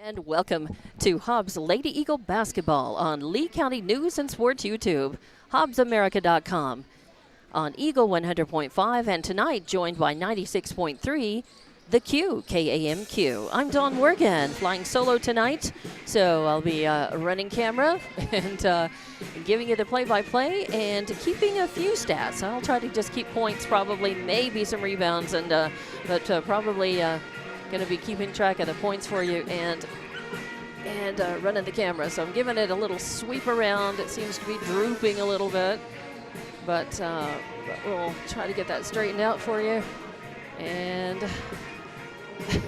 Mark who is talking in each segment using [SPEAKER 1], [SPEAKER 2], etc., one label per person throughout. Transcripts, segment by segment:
[SPEAKER 1] And welcome to Hobbs Lady Eagle Basketball on Lee County News and Sports YouTube, HobbsAmerica.com, on Eagle 100.5, and tonight joined by 96.3, The Q, KAMQ. I'm Dawn Morgan, flying solo tonight, so I'll be running camera and giving you the play-by-play and keeping a few stats. I'll try to just keep points, probably, maybe some rebounds, and but probably going to be keeping track of the points for you and running the camera. So I'm giving it a little sweep around. It seems to be drooping a little bit, but we'll try to get that straightened out for you. And it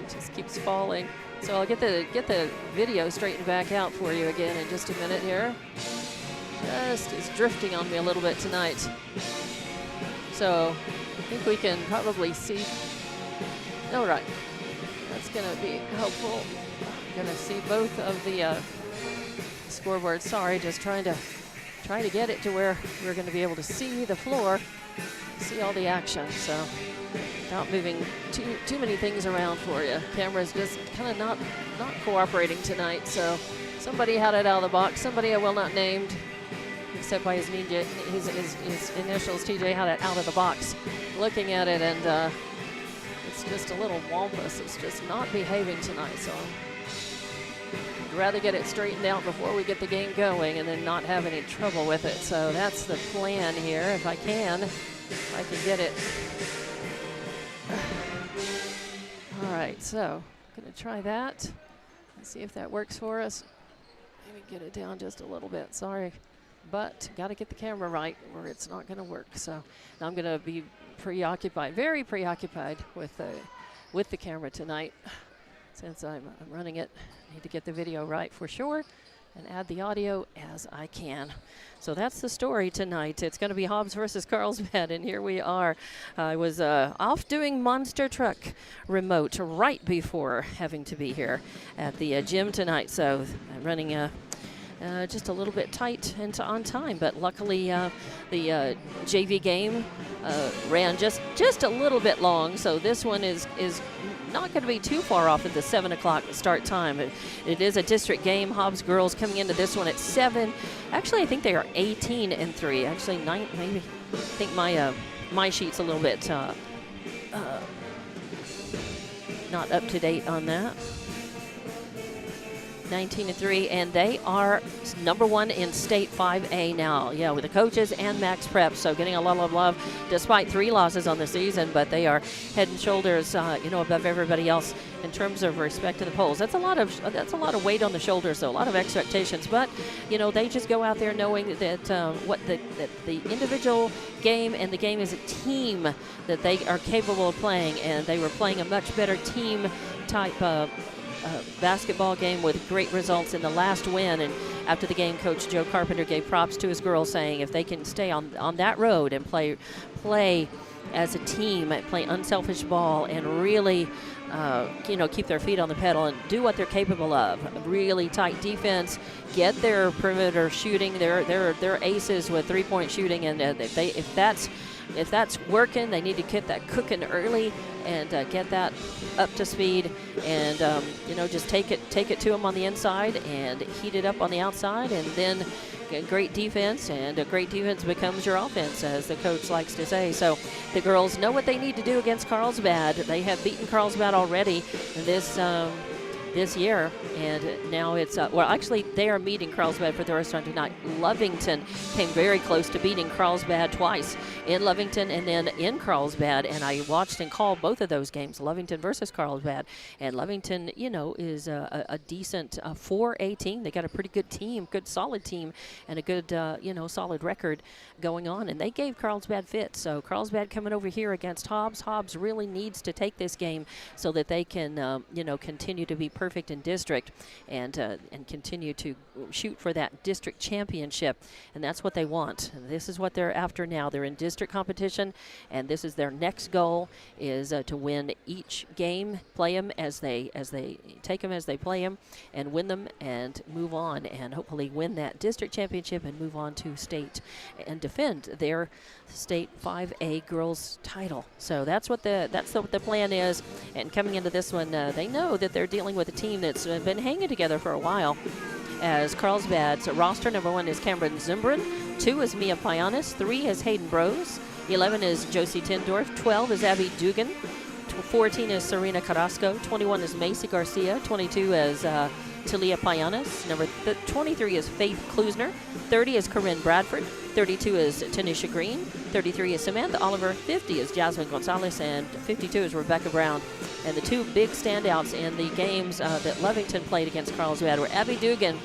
[SPEAKER 1] just keeps falling. So I'll get the video straightened back out for you again in just a minute here. Just is drifting on me a little bit tonight. So I think we can probably see. All right, that's going to be helpful. I'm going to see both of the scoreboards. Sorry, just trying to get it to where we're going to be able to see the floor, see all the action. So without moving too many things around for you. Camera's just kind of not cooperating tonight. So somebody had it out of the box. Somebody I will not named, except by his initials. TJ had it out of the box. Looking at it, and it's just a little wampus. It's just not behaving tonight, so I'd rather get it straightened out before we get the game going and then not have any trouble with it. So that's the plan here. If I can get it. All right, so I'm going to try that and see if that works for us. Maybe get it down just a little bit. Sorry, but got to get the camera right or it's not going to work. So now I'm going to be very preoccupied with the camera tonight, since I'm running it. I need to get the video right for sure and add the audio as I can. So that's the story tonight. It's going to be Hobbs versus Carlsbad, and here we are. I was off doing Monster Truck remote right before having to be here at the gym tonight, so I'm running just a little bit tight and on time, but luckily the JV game ran just a little bit long, so this one is not going to be too far off at the 7 o'clock start time. It is a district game. Hobbs girls coming into this one at 7. Actually, I think they are 18-3. Actually, 9 maybe. I think my sheet's a little bit not up to date on that. 19-3, and they are #1 in state 5A now. Yeah, with the coaches and Max Prep, so getting a lot of love despite 3 losses on the season. But they are head and shoulders, above everybody else in terms of respect to the polls. That's a lot of weight on the shoulders, so a lot of expectations. But they just go out there knowing that that the individual game and the game as a team that they are capable of playing, and they were playing a much better team type basketball game with great results in the last win. And after the game, Coach Joe Carpenter gave props to his girls, saying if they can stay on that road and play as a team, play unselfish ball, and really keep their feet on the pedal and do what they're capable of. Really tight defense, get their perimeter shooting. They're aces with 3-point shooting, and if that's working, they need to get that cooking early and get that up to speed, and just take it to them on the inside and heat it up on the outside, and then get great defense, and a great defense becomes your offense, as the coach likes to say. So the girls know what they need to do against Carlsbad. They have beaten Carlsbad already this year, and now it's actually they are meeting Carlsbad for the first time tonight. Lovington came very close to beating Carlsbad twice, in Lovington and then in Carlsbad, and I watched and called both of those games, Lovington versus Carlsbad. And Lovington is a decent 4A team. They got a pretty good team, good solid team, and a good solid record going on, and they gave Carlsbad fit. So Carlsbad coming over here against Hobbs. Hobbs really needs to take this game so that they can continue to be perfect in district and continue to shoot for that district championship, and that's what they want. And this is what they're after now. They're in district competition, and this is their next goal, is to win each game, play them as they take them as they play them, and win them and move on, and hopefully win that district championship and move on to state and defend their state 5A girls title. So that's what the plan is. And coming into this one, they know that they're dealing with a team that's been hanging together for a while. As Carlsbad's roster, number 1 is Cameron Zimbrin, 2 is Mia Pianis, 3 is Hayden Brose, 11 is Josie Tindorf, 12 is Abby Dugan, 14 is Serena Carrasco, 21 is Macy Garcia, 22 is Talia Pianis, number 23 is Faith Klusner, 30 is Corinne Bradford, 32 is Tanisha Green, 33 is Samantha Oliver, 50 is Jasmine Gonzalez, and 52 is Rebecca Brown. And the 2 big standouts in the games that Lovington played against Carlsbad were Abby Dugan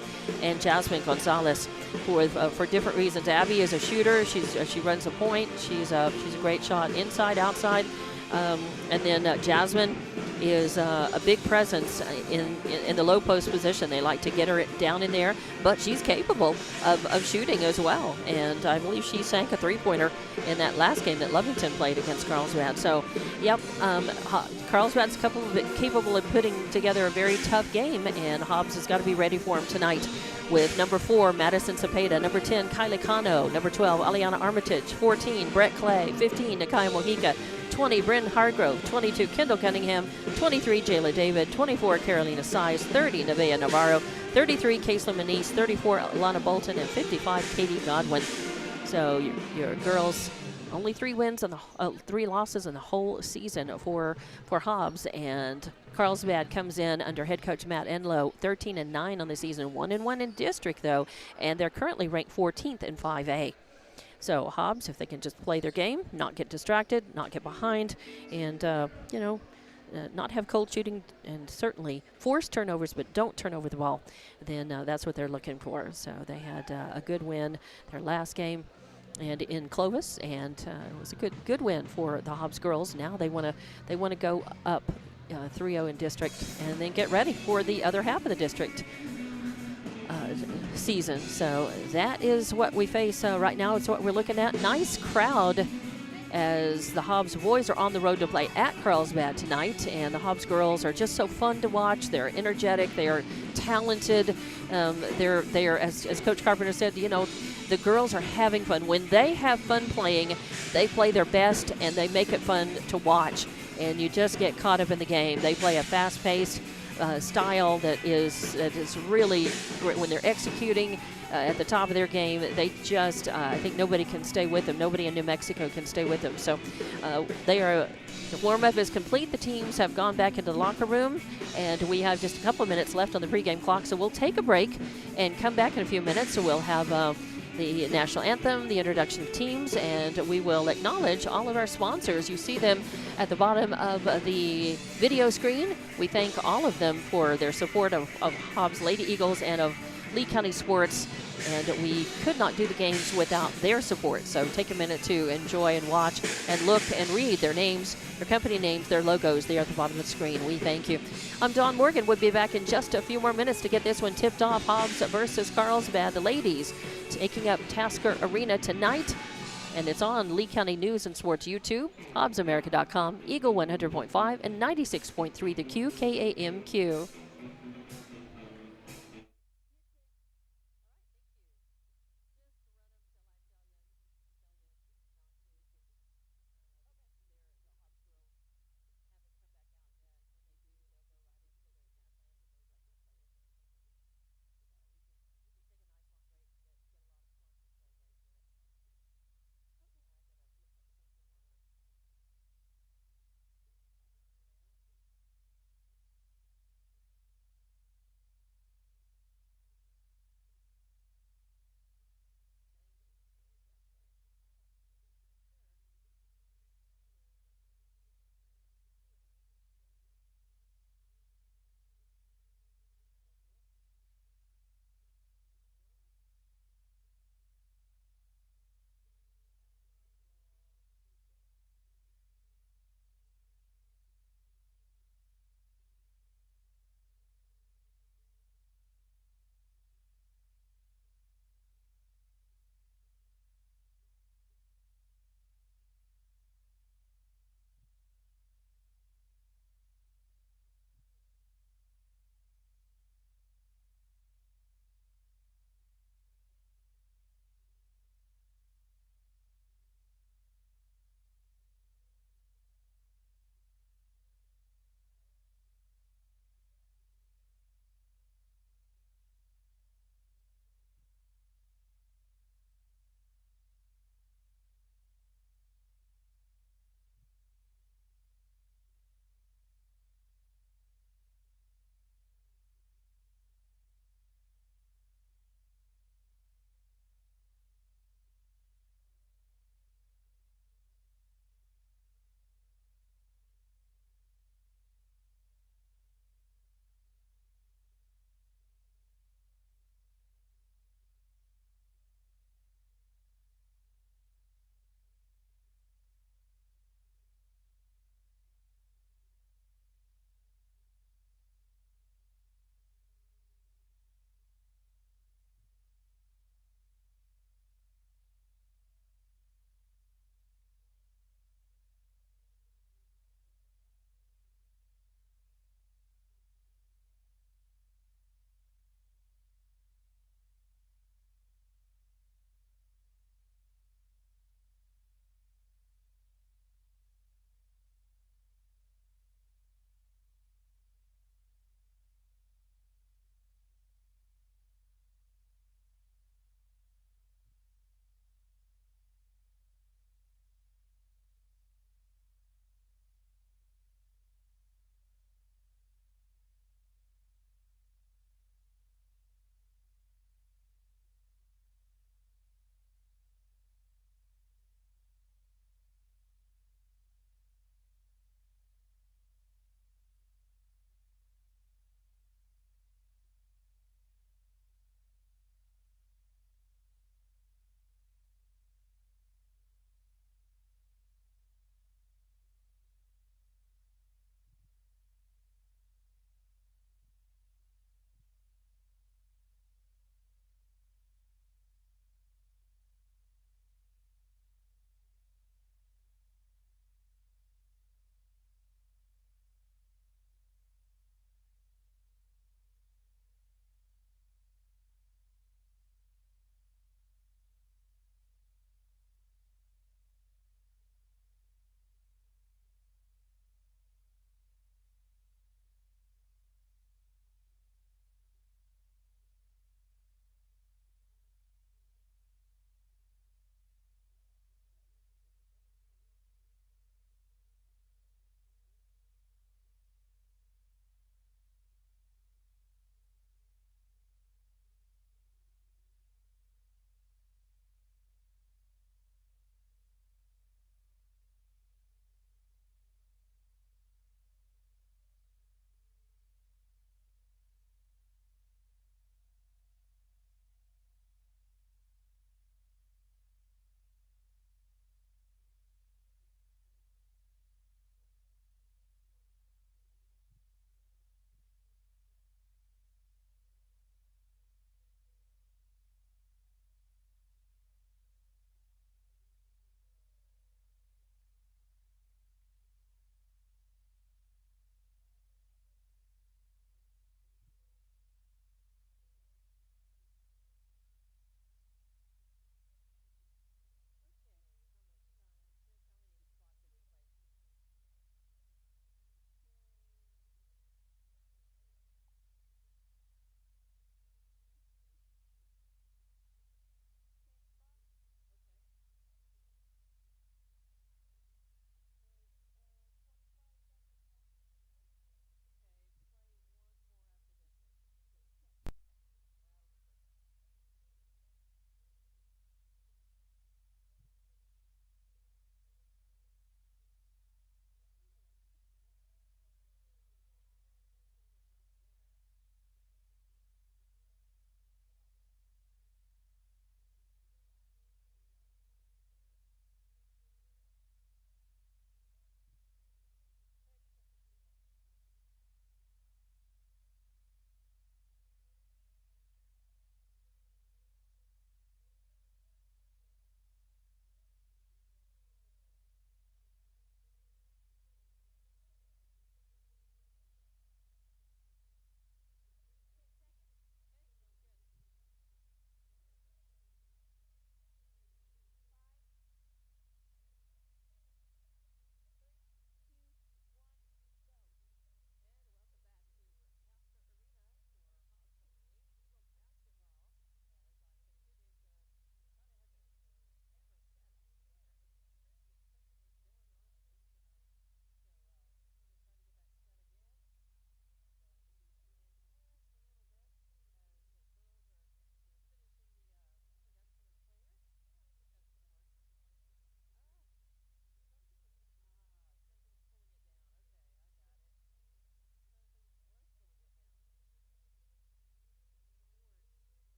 [SPEAKER 1] and Jasmine Gonzalez for different reasons. Abby is a shooter. She runs the point. She's a great shot inside, outside. And then Jasmine is a big presence in the low post position. They like to get her down in there, but she's capable of shooting as well. And I believe she sank a three-pointer in that last game that Lovington played against Carlsbad. So, yep, Carlsbad's capable of putting together a very tough game, and Hobbs has got to be ready for him tonight with number 4, Madison Cepeda, number 10, Kylie Cano, number 12, Aliana Armitage, 14, Brett Clay, 15, Nakia Mojica, 20, Bryn Hargrove, 22, Kendall Cunningham, 23, Jayla David, 24, Carolina Size, 30, Nevaeh Navarro, 33, Kaisla Manise, 34, Lana Bolton, and 55, Katie Godwin. So your girls, only 3 wins and 3 losses in the whole season for Hobbs, and Carlsbad comes in under head coach Matt Enlow, 13-9 on the season, 1-1 in district though, and they're currently ranked 14th in 5A. So Hobbs, if they can just play their game, not get distracted, not get behind, and not have cold shooting, and certainly force turnovers, but don't turn over the ball, then that's what they're looking for. So they had a good win their last game and in Clovis, and it was a good win for the Hobbs girls. Now they want to go up 3-0 in district and then get ready for the other half of the district season. So that is what we face right now. It's what we're looking at. Nice crowd as the Hobbs boys are on the road to play at Carlsbad tonight, and the Hobbs girls are just so fun to watch. They're energetic, they are talented, they are as Coach Carpenter said, the girls are having fun. When they have fun playing, they play their best and they make it fun to watch, and you just get caught up in the game. They play a fast-paced style that is really, when they're executing at the top of their game, they just, I think nobody can stay with them. Nobody in New Mexico can stay with them. So the warm-up is complete. The teams have gone back into the locker room, and we have just a couple of minutes left on the pregame clock. So we'll take a break and come back in a few minutes. So we'll have the national anthem, the introduction of teams, and we will acknowledge all of our sponsors. You see them at the bottom of the video screen. We thank all of them for their support of Hobbs Lady Eagles and of Lee County Sports, and we could not do the games without their support. So take a minute to enjoy and watch and look and read their names, their company names, their logos. They are at the bottom of the screen. We thank you. I'm Dawn Morgan. We'll be back in just a few more minutes to get this one tipped off. Hobbs versus Carlsbad. The ladies taking up Tasker Arena tonight, and it's on Lee County News and Sports YouTube, HobbsAmerica.com, Eagle 100.5 and 96.3 the Q, KAMQ.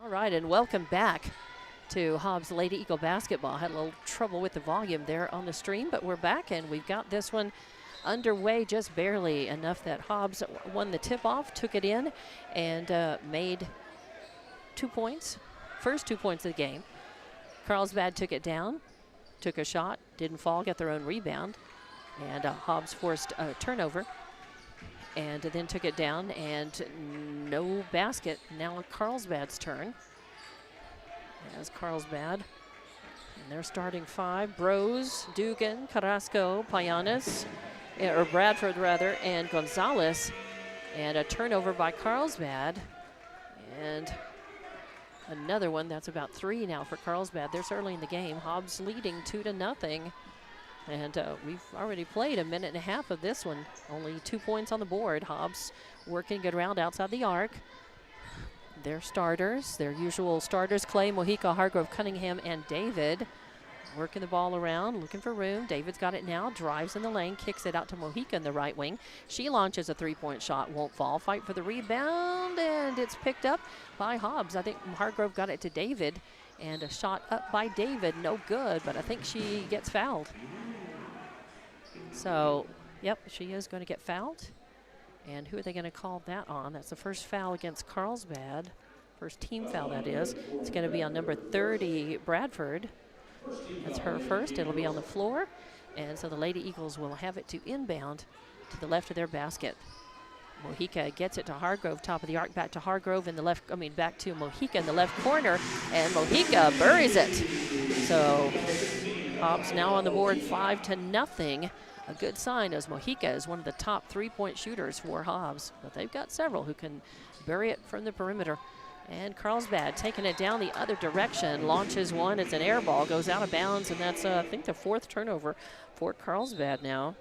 [SPEAKER 1] All right, and welcome back to Hobbs Lady Eagle basketball. Had a little trouble with the volume there on the stream, but we're back and we've got this one underway just barely enough that Hobbs won the tip-off, took it in, and made 2 points. First 2 points of the game. Carlsbad took it down, took a shot, didn't fall, got their own rebound, and Hobbs forced a turnover and then took it down, and no basket. Now Carlsbad's turn. As Carlsbad, and their starting five: Bros, Dugan, Carrasco, Payanes, or Bradford rather, and Gonzalez. And a turnover by Carlsbad, and another one. That's about 3 now for Carlsbad. They're early in the game. Hobbs leading 2-0. And we've already played a minute and a half of this one. Only 2 points on the board. Hobbs working good round outside the arc. Their starters, their usual starters: Clay, Mojica, Hargrove, Cunningham, and David. Working the ball around, looking for room. David's got it now, drives in the lane, kicks it out to Mojica in the right wing. She launches a 3-point shot, won't fall. Fight for the rebound, and it's picked up by Hobbs. I think Hargrove got it to David, and a shot up by David, no good, but I think she gets fouled. So, yep, she is going to get fouled. And who are they going to call that on? That's the first foul against Carlsbad. First team foul, that is. It's going to be on number 30, Bradford. That's her first. It'll be on the floor. And so the Lady Eagles will have it to inbound to the left of their basket. Mojica gets it to Hargrove, top of the arc, back to Hargrove in the left, back to Mojica in the left corner, and Mojica buries it. So Hobbs now on the board 5-0. A good sign, as Mojica is one of the top 3-point shooters for Hobbs, but they've got several who can bury it from the perimeter. And Carlsbad taking it down the other direction, launches one. It's an air ball, goes out of bounds, and that's, I think, the 4th turnover for Carlsbad now.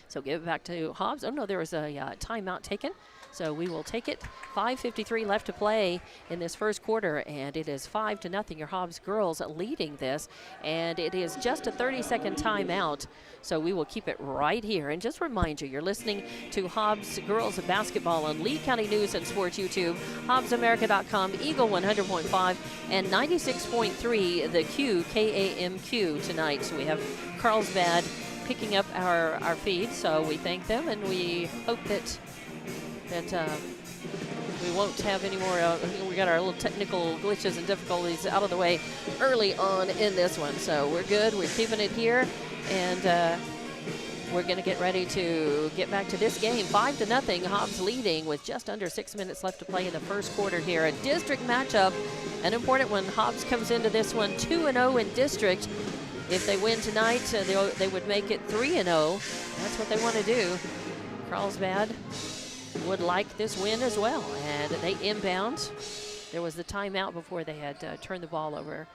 [SPEAKER 1] So give it back to Hobbs. Oh, no, there was a timeout taken. So we will take it. 5:53 left to play in this first quarter, and it is 5-0. Your Hobbs girls leading this, and it is just a 30-second timeout. So we will keep it right here. And just remind you, you're listening to Hobbs girls basketball on Lee County News and Sports YouTube, HobbsAmerica.com, Eagle 100.5, and 96.3 the Q, KAMQ tonight. So we have Carlsbad picking up our feed, so we thank them, and we hope that we won't have any more. We got our little technical glitches and difficulties out of the way early on in this one, so we're good. We're keeping it here, and we're going to get ready to get back to this game. 5-0, Hobbs leading with just under 6 minutes left to play in the first quarter here. A district matchup, an important one. Hobbs comes into this one 2-0 in district. If they win tonight, they would make it 3-0. That's what they want to do. Carlsbad would like this win as well, and they inbound. There was the timeout before they had turned the ball over,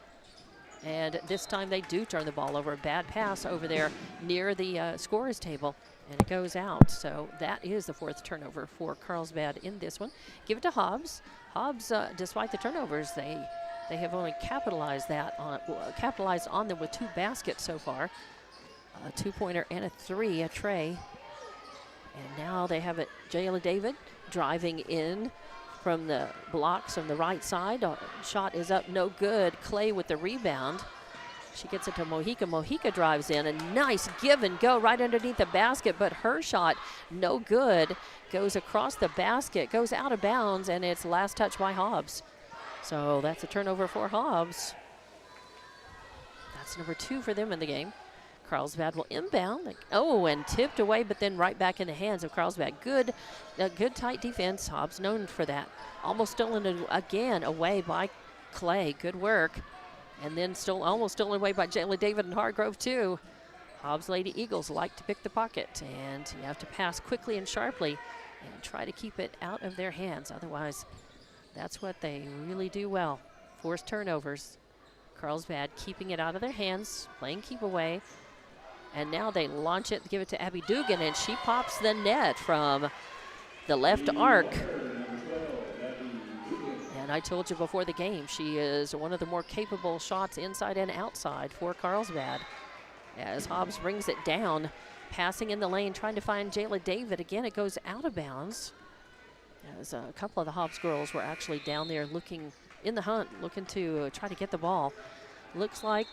[SPEAKER 1] and this time they do turn the ball over. A bad pass over there near the scorer's table, and it goes out. So that is the 4th turnover for Carlsbad in this one. Give it to Hobbs. Hobbs, despite the turnovers, they have only capitalized on them with 2 baskets so far. A 2-pointer and a 3, a tray. And now they have it. Jayla David driving in from the blocks on the right side. Shot is up, no good. Clay with the rebound. She gets it to Mojica. Mojica drives in. A nice give and go right underneath the basket, but her shot, no good. Goes across the basket, goes out of bounds, and it's last touch by Hobbs. So that's a turnover for Hobbs. That's number 2 for them in the game. Carlsbad will inbound. And tipped away, but then right back in the hands of Carlsbad. Good tight defense. Hobbs known for that. Almost stolen again away by Clay. Good work. And then almost stolen away by Jayla David and Hargrove too. Hobbs Lady Eagles like to pick the pocket, and you have to pass quickly and sharply and try to keep it out of their hands. Otherwise, that's what they really do well. Forced turnovers. Carlsbad keeping it out of their hands, playing keep away. And now they launch it, give it to Abby Dugan, and she pops the net from the left arc. And I told you before the game, she is one of the more capable shots inside and outside for Carlsbad. As Hobbs brings it down, passing in the lane, trying to find Jayla David. Again, it goes out of bounds. As a couple of the Hobbs girls were actually down there looking in the hunt, looking to try to get the ball. Looks like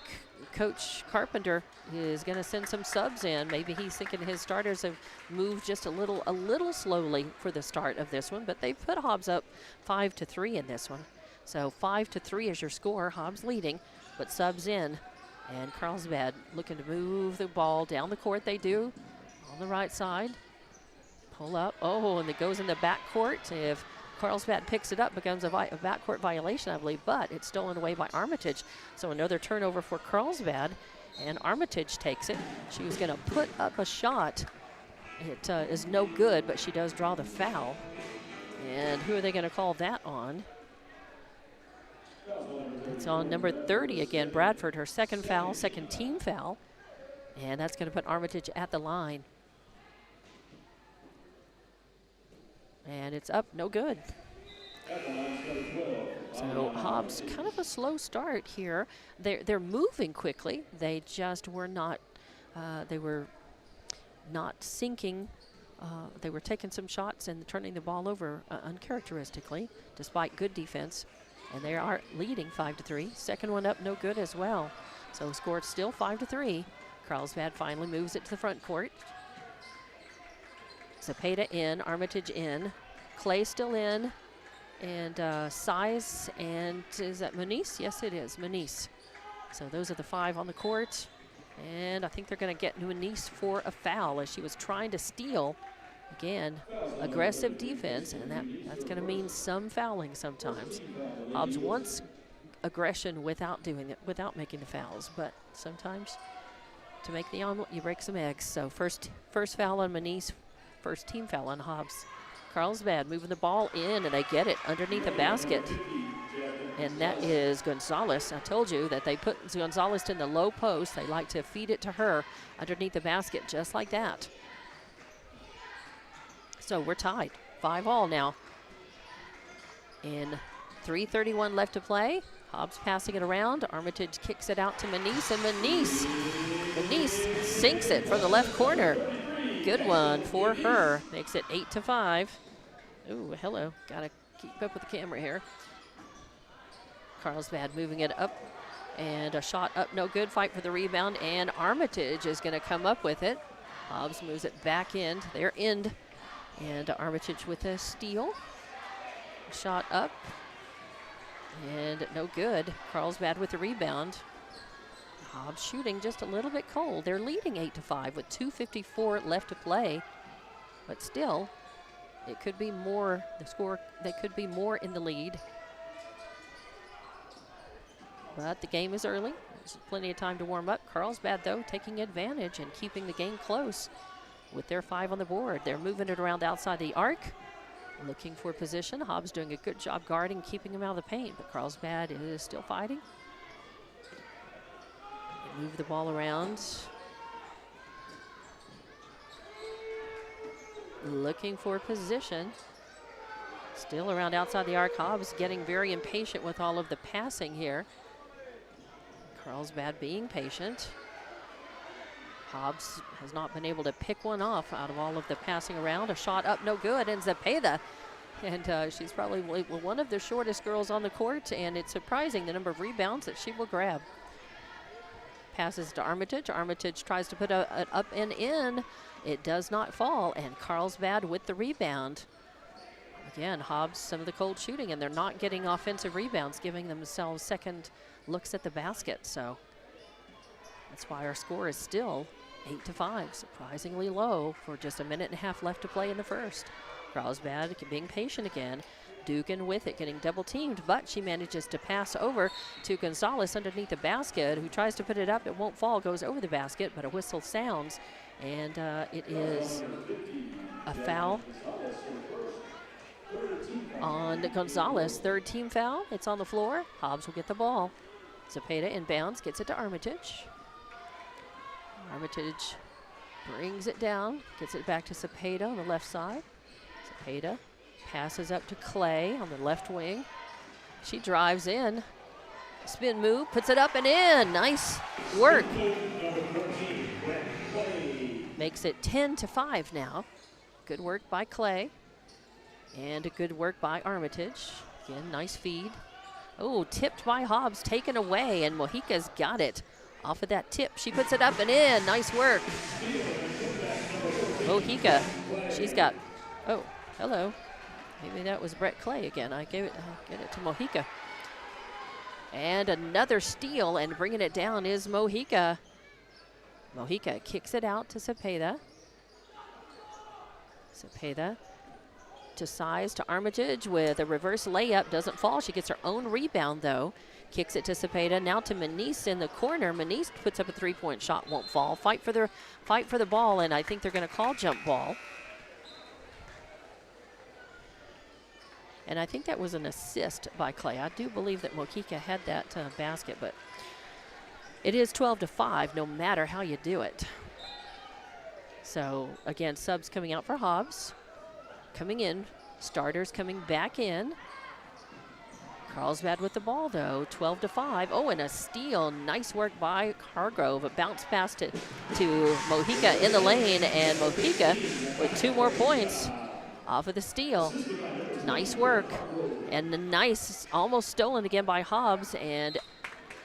[SPEAKER 1] Coach Carpenter is going to send some subs in. Maybe he's thinking his starters have moved just a little slowly for the start of this one, but they've put Hobbs up 5-3 in this one. So 5-3 is your score. Hobbs leading, but subs in. And Carlsbad looking to move the ball down the court. They do on the right side. Pull up. Oh, and it goes in the backcourt. If Carlsbad picks it up, becomes a backcourt violation, I believe, but it's stolen away by Armitage. So another turnover for Carlsbad, and Armitage takes it. She was going to put up a shot. It is no good, but she does draw the foul. And who are they going to call that on? It's on number 30 again, Bradford, her second foul, second team foul. And that's going to put Armitage at the line. And it's up, no good. So Hobbs, kind of a slow start here. They're moving quickly. They just were not, they were not sinking. They were taking some shots and turning the ball over uncharacteristically, despite good defense. And they are leading 5-3. Second one up, no good as well. So scored still 5-3. Carlsbad finally moves it to the front court. Zepeda in, Armitage in, Clay still in, and Size, and is that Muniz? Yes, it is, Muniz. So those are the 5 on the court, and I think they're going to get Muniz for a foul as she was trying to steal. Again, aggressive defense, and that's going to mean some fouling sometimes. Hobbs wants aggression without doing it, without making the fouls, but sometimes to make the omelet, you break some eggs. So first foul on Muniz. First team foul on Hobbs. Carlsbad moving the ball in, and they get it underneath the basket. And that is Gonzalez. I told you that they put Gonzalez in the low post. They like to feed it to her underneath the basket, just like that. So we're tied, 5-all now. In 3:31 left to play. Hobbs passing it around. Armitage kicks it out to Muniz, and Muniz sinks it from the left corner. Good one for her. Makes it 8-5. Ooh, hello. Gotta keep up with the camera here. Carlsbad moving it up, and a shot up, no good. Fight for the rebound, and Armitage is gonna come up with it. Hobbs moves it back in to their end, and Armitage with a steal. Shot up, and no good. Carlsbad with the rebound. Hobbs shooting just a little bit cold. They're leading 8-5 with 2:54 left to play, but still, it could be more. The score, they could be more in the lead. But the game is early. There's plenty of time to warm up. Carlsbad, though, taking advantage and keeping the game close with their 5 on the board. They're moving it around outside the arc, looking for position. Hobbs doing a good job guarding, keeping him out of the paint, but Carlsbad is still fighting. Move the ball around. Looking for position. Still around outside the arc. Hobbs getting very impatient with all of the passing here. Carlsbad being patient. Hobbs has not been able to pick one off out of all of the passing around. A shot up, no good, and Zepeda. And she's probably one of the shortest girls on the court, and it's surprising the number of rebounds that she will grab. Passes to Armitage. Armitage tries to put it up and in. It does not fall, and Carlsbad with the rebound. Again, Hobbs, some of the cold shooting, and they're not getting offensive rebounds, giving themselves second looks at the basket. So that's why our score is still 8-5, surprisingly low for just a minute and a half left to play in the first. Carlsbad being patient again. Dugan with it, getting double teamed, but she manages to pass over to Gonzalez underneath the basket, who tries to put it up. It won't fall, goes over the basket, but a whistle sounds, and it is a foul on Gonzalez. Third team foul. It's on the floor. Hobbs will get the ball. Zepeda inbounds, gets it to Armitage. Armitage brings it down, gets it back to Zepeda on the left side. Zepeda passes up to Clay on the left wing. She drives in. Spin move, puts it up and in. Nice work. Makes it 10-5 now. Good work by Clay. And a good work by Armitage. Again, nice feed. Oh, tipped by Hobbs, taken away, and Mojica's got it. Off of that tip, she puts it up and in. Nice work. Mojica, she's got, oh, hello. Maybe that was Brett Clay again. I get it to Mojica. And another steal, and bringing it down is Mojica. Mojica kicks it out to Cepeda. Cepeda to Size to Armitage with a reverse layup. Doesn't fall. She gets her own rebound, though. Kicks it to Cepeda. Now to Manise in the corner. Manise puts up a three-point shot. Won't fall. Fight for the ball, and I think they're going to call jump ball. And I think that was an assist by Clay. I do believe that Mojica had that basket, but it is 12-5 no matter how you do it. So, again, subs coming out for Hobbs. Coming in, starters coming back in. Carlsbad with the ball, though, 12-5. Oh, and a steal. Nice work by Hargrove. A bounce pass to Mojica in the lane, and Mojica with 2 more points off of the steal. Nice work. And the nice, almost stolen again by Hobbs, and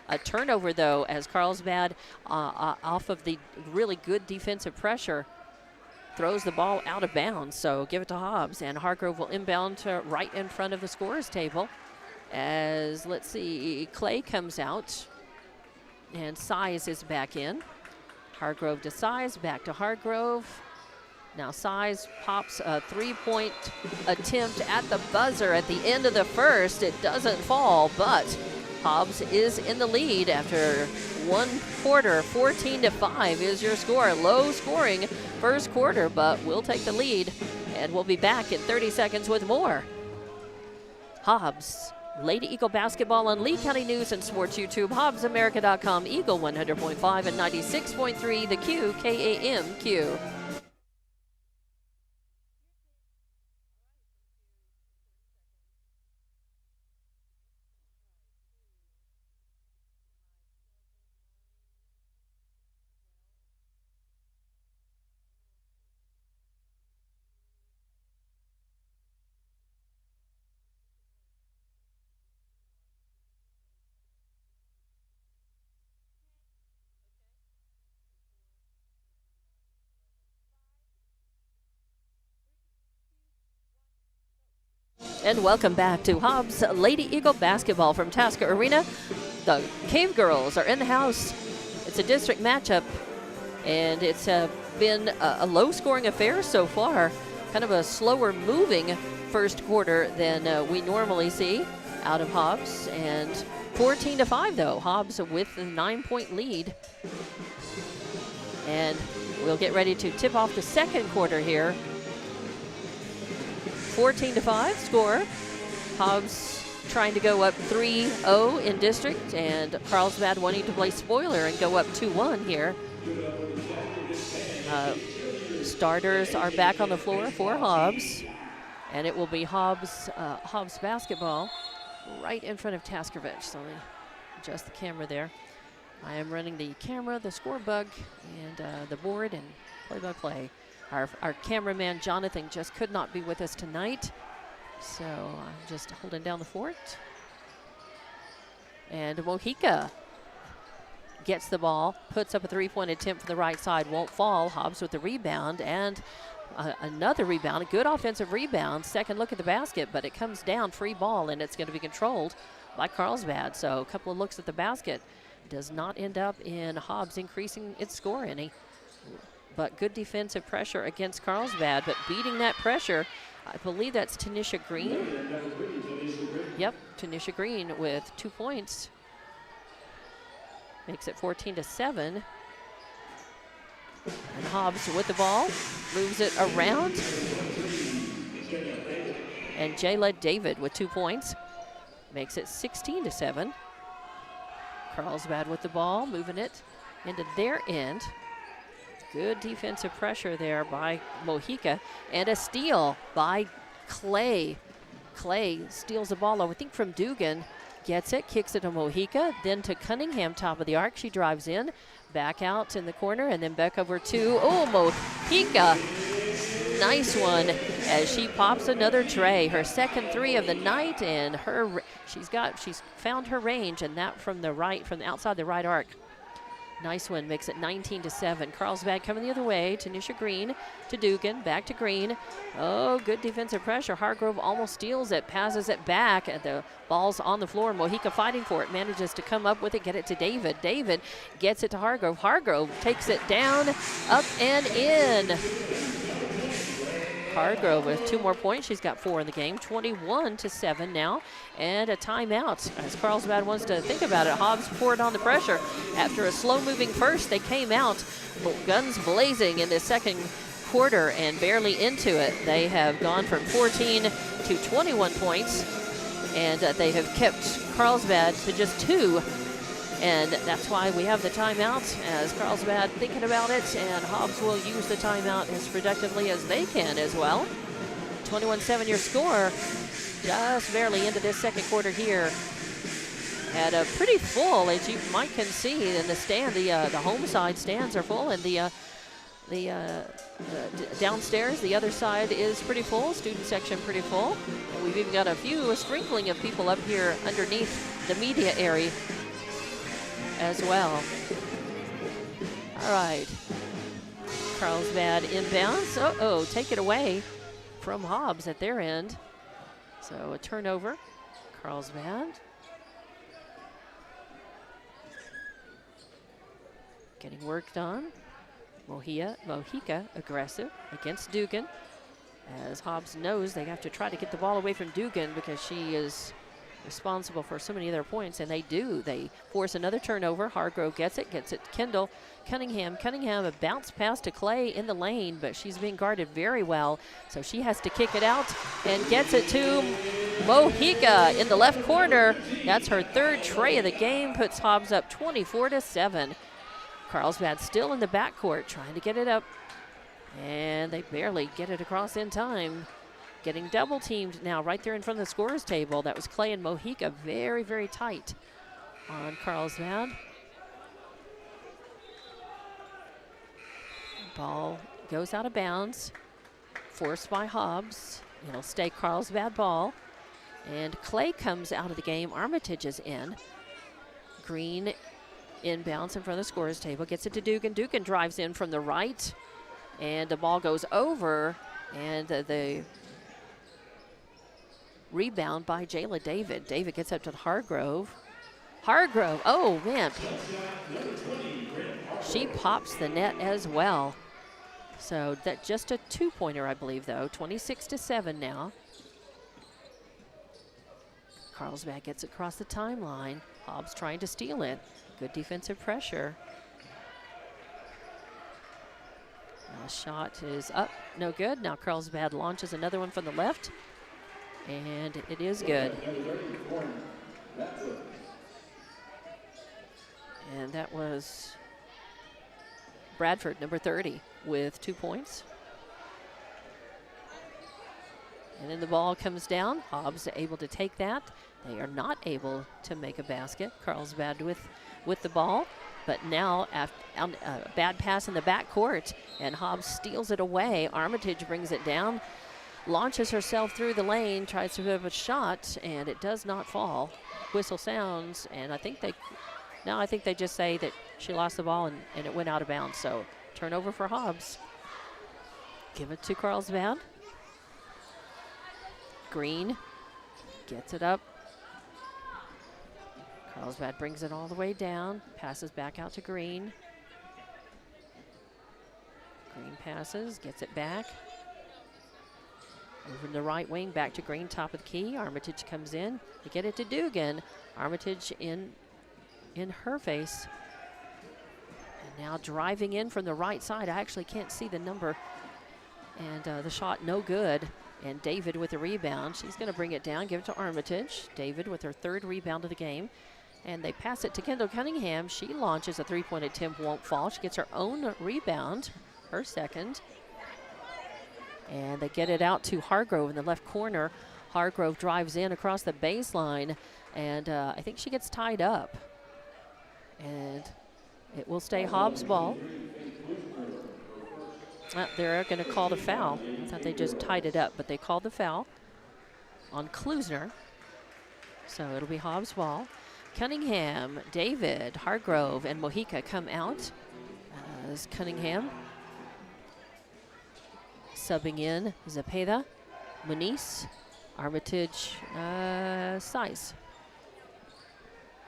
[SPEAKER 1] a turnover, though, as Carlsbad, off of the really good defensive pressure, throws the ball out of bounds. So give it to Hobbs, and Hargrove will inbound to right in front of the scorer's table. As, let's see, Clay comes out, and Size is back in. Hargrove to Size, back to Hargrove. Now Size pops a three-point attempt at the buzzer at the end of the first. It doesn't fall, but Hobbs is in the lead after 1 quarter. 14-5 is your score. Low scoring first quarter, but we'll take the lead, and we'll be back in 30 seconds with more. Hobbs, Lady Eagle basketball on Lee County News and Sports YouTube, HobbsAmerica.com, Eagle 100.5 and 96.3, the Q, KAMQ. And welcome back to Hobbs Lady Eagle basketball from Tasca Arena. The Cave Girls are in the house. It's a district matchup, and it's been a low-scoring affair so far. Kind of a slower moving first quarter than we normally see out of Hobbs. And 14-5, though. Hobbs with a 9-point lead. And we'll get ready to tip off the second quarter here. 14-5 score. Hobbs trying to go up 3-0 in district, and Carlsbad wanting to play spoiler and go up 2-1 here. Starters are back on the floor for Hobbs, and it will be Hobbs basketball right in front of Taskervich. So let me adjust the camera there. I am running the camera, the score bug, and the board, and play-by-play. Our cameraman, Jonathan, just could not be with us tonight. So I'm just holding down the fort. And Mojica gets the ball, puts up a three-point attempt for the right side, won't fall. Hobbs with the rebound, and another rebound, a good offensive rebound. Second look at the basket, but it comes down, free ball, and it's going to be controlled by Carlsbad. So a couple of looks at the basket. Does not end up in Hobbs increasing its score any. But good defensive pressure against Carlsbad, but beating that pressure, I believe that's Tanisha Green. Yep, Tanisha Green with 2 points. Makes it 14-7. And Hobbs with the ball, moves it around. And Jayla David with 2 points. Makes it 16-7. Carlsbad with the ball, moving it into their end. Good defensive pressure there by Mojica, and a steal by Clay. Clay steals the ball, I think, from Dugan. Gets it, kicks it to Mojica, then to Cunningham, top of the arc. She drives in, back out in the corner, and then back over to, Mojica nice one as she pops another tray. Her second three of the night, and she's found her range, and that from the outside the right arc. Nice one, makes it 19-7. Carlsbad coming the other way. Tanisha Green to Dugan, back to Green. Oh, good defensive pressure. Hargrove almost steals it, passes it back. The ball's on the floor. Mojica fighting for it, manages to come up with it, get it to David. David gets it to Hargrove. Hargrove takes it down, up and in. Hargrove with 2 more points. She's got 4 in the game. 21-7 now, and a timeout as Carlsbad wants to think about it. Hobbs poured on the pressure. After a slow-moving first, they came out guns blazing in the second quarter and barely into it. They have gone from 14 to 21 points, and they have kept Carlsbad to just 2. And that's why we have the timeout, as Carlsbad thinking about it, and Hobbs will use the timeout as productively as they can as well. 21-7 your score, just barely into this second quarter here. At a pretty full, as you might can see in the stand, the home side stands are full, and the downstairs, the other side is pretty full, student section pretty full. And we've even got a sprinkling of people up here underneath the media area as well. All right, Carlsbad inbounds. Take it away from Hobbs at their end. So a turnover, Carlsbad. Getting worked on. Mojica aggressive against Dugan, as Hobbs knows they have to try to get the ball away from Dugan because she is responsible for so many of their points, and they do. They force another turnover. Hargrove gets it to Kendall. Cunningham, a bounce pass to Clay in the lane, but she's being guarded very well, so she has to kick it out and gets it to Mojica in the left corner. That's her 3rd tray of the game, puts Hobbs up 24-7. Carlsbad still in the backcourt trying to get it up, and they barely get it across in time. Getting double teamed now right there in front of the scorer's table. That was Clay and Mojica, very, very tight on Carlsbad. Ball goes out of bounds, forced by Hobbs. It'll stay Carlsbad ball. And Clay comes out of the game. Armitage is in. Green inbounds in front of the scorer's table, gets it to Dugan. Dugan drives in from the right, and the ball goes over, and the rebound by Jayla David. David gets up to Hargrove. Hargrove, oh man. She pops the net as well. So that's just a 2-pointer, I believe, though. 26-7 now. Carlsbad gets across the timeline. Hobbs trying to steal it. Good defensive pressure. Now shot is up, no good. Now Carlsbad launches another one from the left, and it is good. And that was Bradford, number 30, with 2 points. And then the ball comes down. Hobbs able to take that. They are not able to make a basket. Carlsbad with the ball. But now, a bad pass in the backcourt, and Hobbs steals it away. Armitage brings it down, launches herself through the lane, tries to have a shot, and it does not fall. Whistle sounds, and I think they just say that she lost the ball and it went out of bounds. So turnover for Hobbs. Give it to Carlsbad. Green gets it up. Carlsbad brings it all the way down, passes back out to Green. Green passes, gets it back. Over in the right wing, back to Green, top of the key. Armitage comes in to get it to Dugan. Armitage in her face. And now driving in from the right side. I actually can't see the number. And the shot no good. And David with the rebound. She's going to bring it down, give it to Armitage. David with her 3rd rebound of the game. And they pass it to Kendall Cunningham. She launches a 3-point attempt, won't fall. She gets her own rebound, her 2nd. And they get it out to Hargrove in the left corner. Hargrove drives in across the baseline, and I think she gets tied up. And it will stay Hobbs' ball. They're going to call the foul. I thought they just tied it up, but they called the foul on Klusner. So it'll be Hobbs' ball. Cunningham, David, Hargrove, and Mojica come out as Cunningham. Subbing in Zepeda, Muniz, Armitage, Size.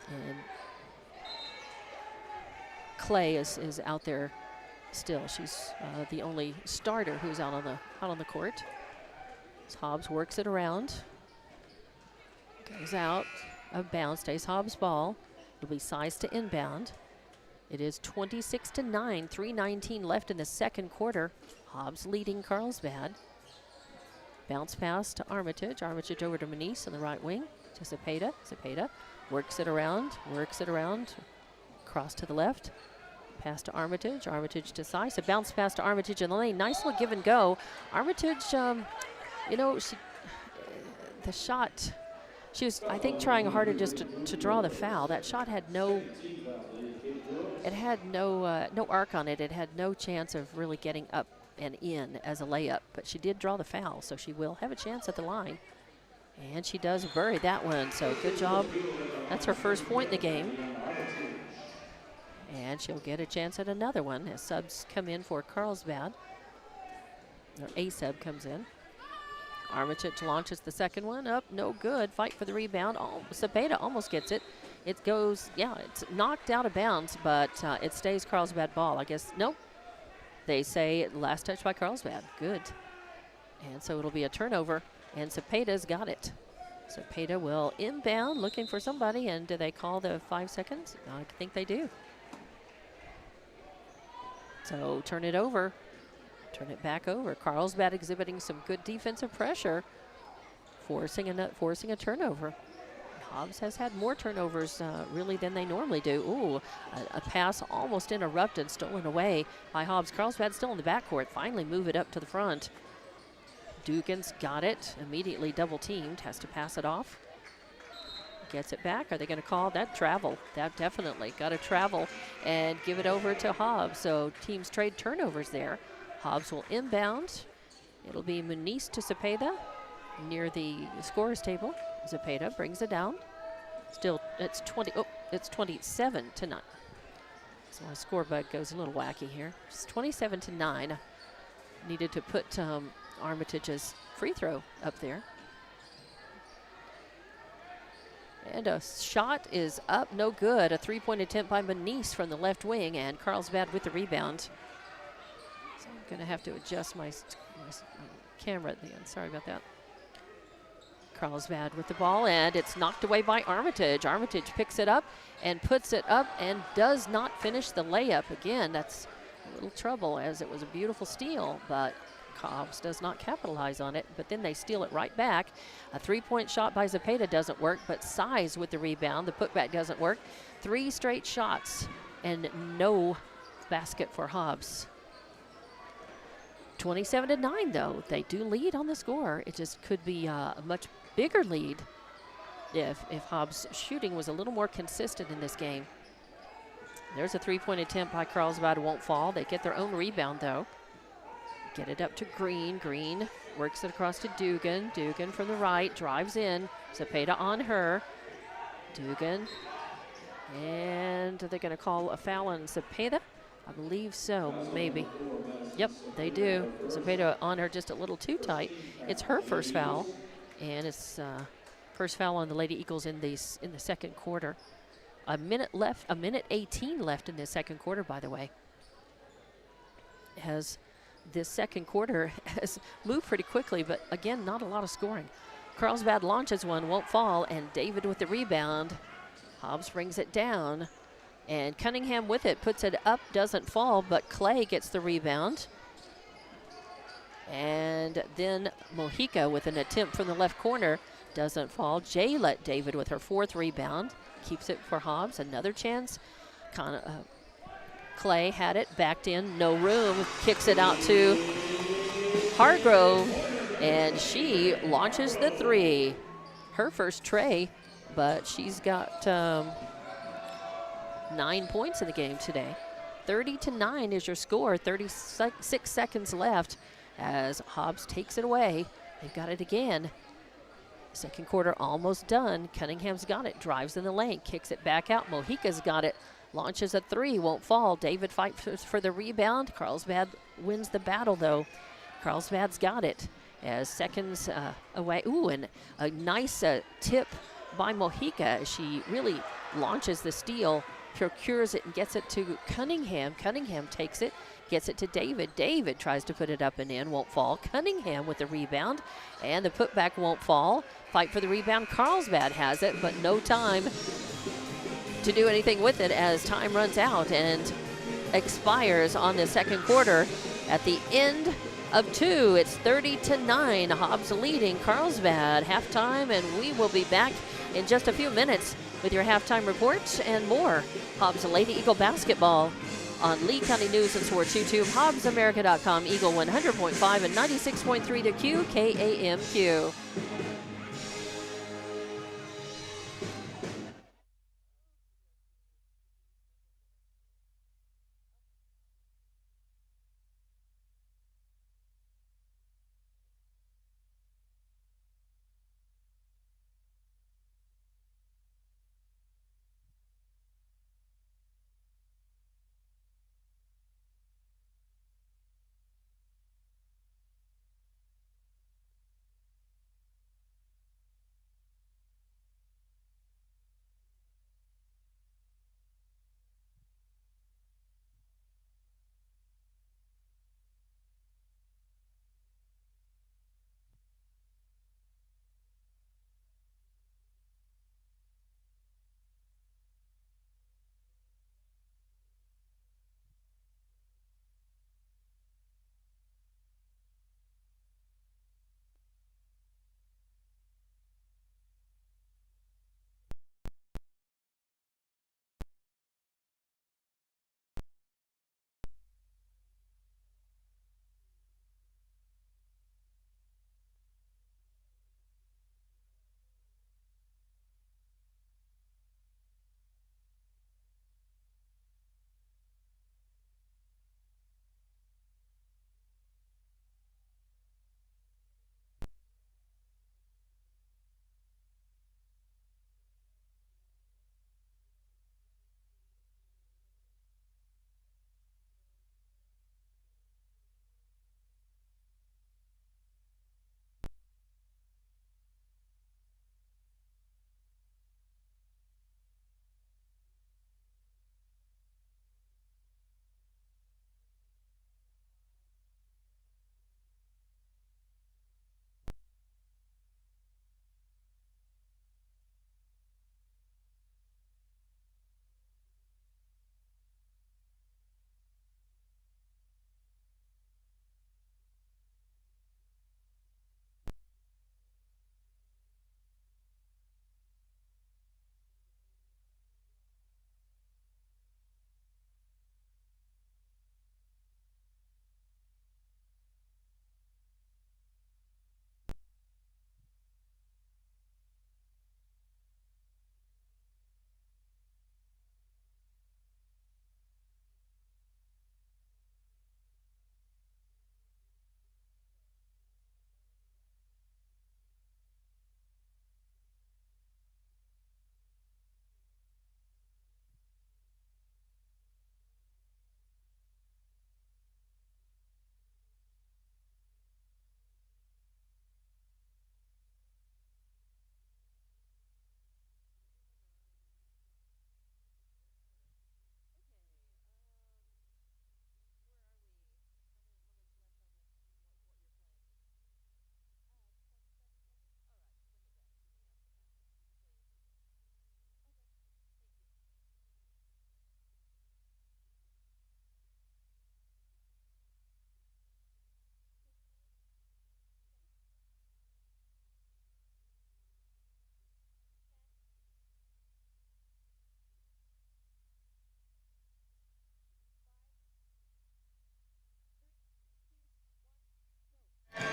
[SPEAKER 1] And Clay is out there still. She's the only starter who's out on the court. As Hobbs works it around. Goes out of bounds, stays Hobbs' ball. It'll be Size to inbound. It is 26-9, 3:19 left in the second quarter. Hobbs leading Carlsbad. Bounce pass to Armitage. Armitage over to Muniz on the right wing. To Zepeda. Zepeda works it around. Cross to the left. Pass to Armitage. Armitage to Size. A bounce pass to Armitage in the lane. Nice little give and go. Armitage, you know, the shot, she was, I think, trying harder just to draw the foul. That shot had no arc on it. It had no chance of really getting up and in as a layup, but she did draw the foul, so she will have a chance at the line. And she does bury that one, so good job. That's her first point in the game. And she'll get a chance at another one as subs come in for Carlsbad. Or a sub comes in. Armitage launches the second one up, no good. Fight for the rebound. Oh, Zepeda almost gets it. It goes, yeah, it's knocked out of bounds, but it stays Carlsbad ball. I guess, nope. They say last touch by Carlsbad. Good. And so it'll be a turnover, and Zepeda's got it. Zepeda will inbound, looking for somebody, and do they call the 5 seconds? I think they do. So turn it over. Turn it back over. Carlsbad exhibiting some good defensive pressure, forcing a turnover. Hobbs has had more turnovers really than they normally do. Ooh, a pass almost interrupted, stolen away by Hobbs. Carlsbad still in the backcourt. Finally move it up to the front. Dugan's got it. Immediately double teamed. Has to pass it off. Gets it back. Are they going to call that travel? That definitely got to travel and give it over to Hobbs. So teams trade turnovers there. Hobbs will inbound. It'll be Muniz to Zepeda near the scorer's table. Zepeda brings it down. Still, it's 27-9. So my scoreboard goes a little wacky here. It's 27-9. Needed to put Armitage's free throw up there. And a shot is up, no good. A three-point attempt by Muniz from the left wing, and Carlsbad with the rebound. So I'm going to have to adjust my camera at the end. Sorry about that. Carlsbad with the ball, and it's knocked away by Armitage. Armitage picks it up and puts it up and does not finish the layup. Again, that's a little trouble, as it was a beautiful steal, but Hobbs does not capitalize on it, but then they steal it right back. A three-point shot by Zepeda doesn't work, but Size with the rebound. The putback doesn't work. 3 straight shots and no basket for Hobbs. 27-9, though. They do lead on the score. It just could be a much bigger lead if Hobbs' shooting was a little more consistent in this game. There's a three-point attempt by Carlsbad. Won't fall. They get their own rebound, though. Get it up to Green. Green works it across to Dugan. Dugan from the right, drives in. Zepeda on her. Dugan. And they're going to call a foul on Zepeda? I believe so, maybe. Yep, they do. Zepeda on her just a little too tight. It's her first foul, and it's first foul on the Lady Eagles in the second quarter. A minute left, a minute 18 left in the second quarter, by the way. This second quarter has moved pretty quickly, but again, not a lot of scoring. Carlsbad launches one, won't fall, and David with the rebound. Hobbs brings it down, and Cunningham with it, puts it up, doesn't fall, but Clay gets the rebound. And then Mojica with an attempt from the left corner, doesn't fall. Jaylet David with her 4th rebound, keeps it for Hobbs. Another chance. Clay had it, backed in, no room, kicks it out to Hargrove, and she launches the 3. Her first tray, but she's got 9 points in the game today. 30-9 is your score. 36 seconds left as Hobbs takes it away. They've got it again. Second quarter almost done. Cunningham's got it, drives in the lane, kicks it back out. Mojica's got it, launches a three, won't fall. David fights for the rebound. Carlsbad wins the battle though. Carlsbad's got it as seconds away. Ooh, and a nice tip by Mojica. She really launches the steal, procures it and gets it to Cunningham. Cunningham takes it, gets it to David. David tries to put it up and in, won't fall. Cunningham with the rebound, and the putback won't fall. Fight for the rebound. Carlsbad has it, but no time to do anything with it as time runs out and expires on the second quarter. At the end of two, it's 30-9. Hobbs leading Carlsbad. Halftime, and we will be back in just a few minutes with your halftime reports and more. Hobbs Lady Eagle basketball on Lee County News and Sports YouTube, HobbsAmerica.com, Eagle 100.5 and 96.3 to QKAMQ.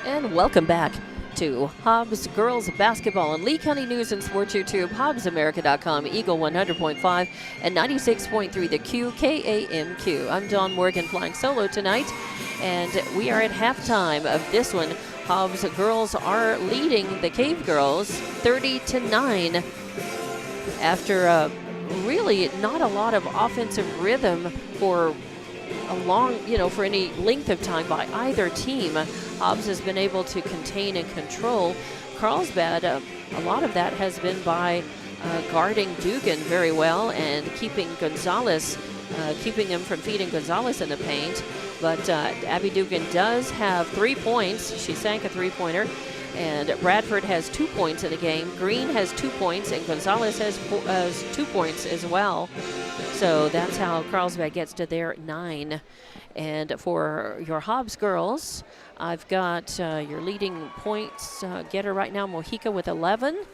[SPEAKER 1] And welcome back to Hobbs Girls Basketball on Lee County News and Sports YouTube, HobbsAmerica.com, Eagle 100.5 and 96.3, the QKAMQ. I'm Dawn Morgan flying solo tonight, and we are at halftime of this one. Hobbs girls are leading the Cave Girls 30-9 after really not a lot of offensive rhythm for a long, for any length of time by either team. Hobbs has been able to contain and control Carlsbad. A lot of that has been by guarding Dugan very well and keeping Gonzalez, keeping him from feeding Gonzalez in the paint. But Abby Dugan does have 3 points. She sank a three-pointer. And Bradford has 2 points in the game. Green has 2 points, and Gonzalez has 2 points as well. So that's how Carlsbad gets to their 9. And for your Hobbs girls, I've got your leading points getter right now, Mojica with 11.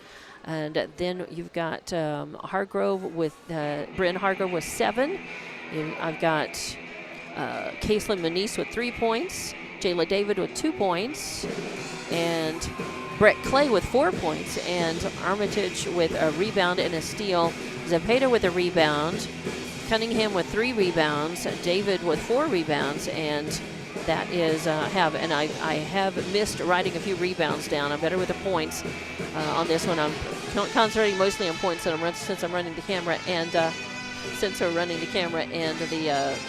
[SPEAKER 1] And then you've got Hargrove with, Bryn Hargrove with 7. I've got Caitlin Manise with 3 points. Jayla David with 2 points. And Brett Clay with 4 points. And Armitage with a rebound and a steal. Zepeda with a rebound. Cunningham with 3 rebounds. David with 4 rebounds. And that is I have missed writing a few rebounds down. I'm better with the points on this one. I'm concentrating mostly on points since I'm running the camera and the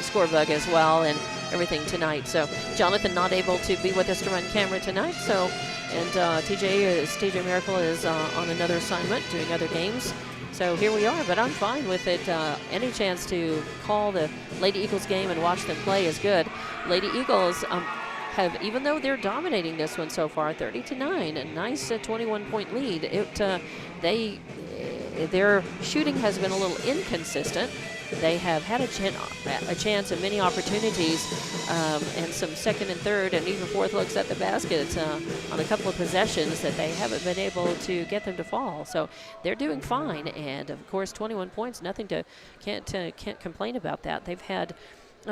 [SPEAKER 1] score bug as well and everything tonight. So Jonathan not able to be with us to run camera tonight. So and TJ Miracle is on another assignment doing other games. So here we are, but I'm fine with it. Any chance to call the Lady Eagles game and watch them play is good. Lady Eagles have, even though they're dominating this one so far, 30-9, a nice 21-point lead. Their shooting has been a little inconsistent. They have had a chance and many opportunities and some second and third and even fourth looks at the basket on a couple of possessions that they haven't been able to get them to fall. So they're doing fine, and of course 21 points, can't complain about that. They've had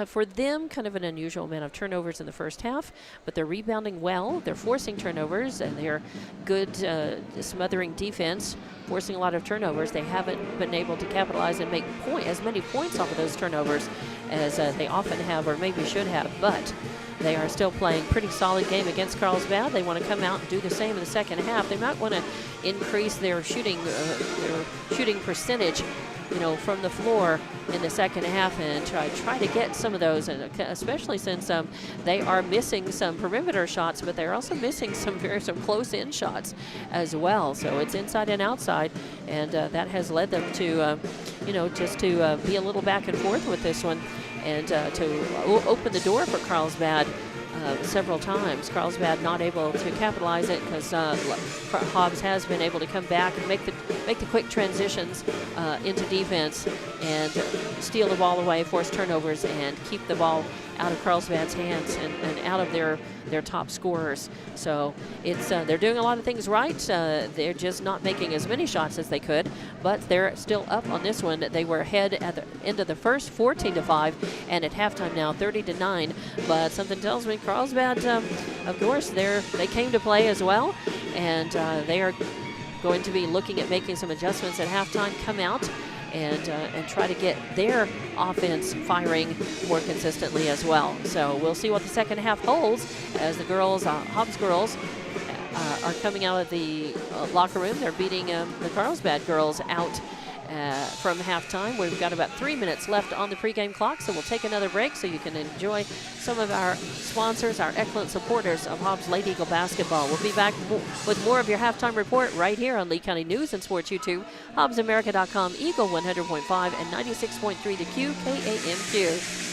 [SPEAKER 1] for them, kind of an unusual amount of turnovers in the first half, but they're rebounding well. They're forcing turnovers, and they're good smothering defense, forcing a lot of turnovers. They haven't been able to capitalize and make as many points off of those turnovers as they often have or maybe should have, but they are still playing pretty solid game against Carlsbad. They want to come out and do the same in the second half. They might want to increase their shooting percentage from the floor in the second half and try to get some of those, and especially since they are missing some perimeter shots, but they're also missing some close-in shots as well. So it's inside and outside, and that has led them to, just to be a little back and forth with this one and to open the door for Carlsbad several times. Carlsbad not able to capitalize it because Hobbs has been able to come back and make the quick transitions into defense and steal the ball away, force turnovers, and keep the ball out of Carlsbad's hands and out of their top scorers. So it's they're doing a lot of things right. They're just not making as many shots as they could, but they're still up on this one. They were ahead at the end of the first 14-5, and at halftime now 30-9. But something tells me Carlsbad, of course, they came to play as well, and they are going to be looking at making some adjustments at halftime, come out and try to get their offense firing more consistently as well. So we'll see what the second half holds as the girls, Hobbs girls, are coming out of the locker room. They're beating the Carlsbad girls out from halftime. We've got about 3 minutes left on the pregame clock, so we'll take another break so you can enjoy some of our sponsors, our excellent supporters of Hobbs Lady Eagle basketball. We'll be back with more of your halftime report right here on Lee County News and Sports YouTube, HobbsAmerica.com, Eagle 100.5 and 96.3, the QKAMQ.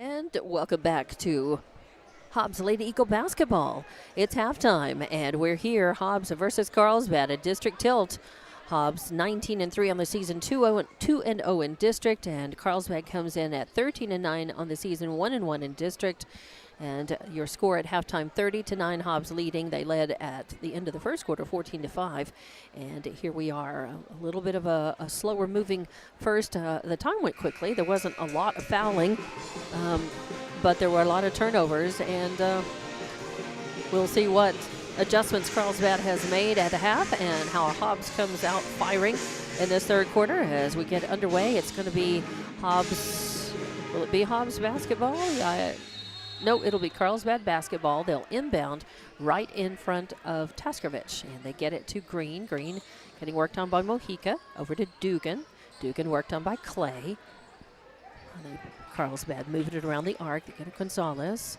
[SPEAKER 1] And welcome back to Hobbs Lady Eagle basketball. It's halftime, and we're here, Hobbs versus Carlsbad, a district tilt. Hobbs 19-3 on the season, 2-0 in district, and Carlsbad comes in at 13-9 on the season, 1-1 in district. And your score at halftime, 30-9, Hobbs leading. They led at the end of the first quarter, 14-5. And here we are, a little bit of a slower moving first. The time went quickly. There wasn't a lot of fouling, but there were a lot of turnovers. And we'll see what adjustments Carlsbad has made at the half and how Hobbs comes out firing in this third quarter. As we get underway, it's going to be Hobbs. Will it be Hobbs basketball? No, it'll be Carlsbad basketball. They'll inbound right in front of Taskovich, and they get it to Green. Green getting worked on by Mojica. Over to Dugan. Dugan worked on by Clay. And Carlsbad moving it around the arc. They get it Gonzalez.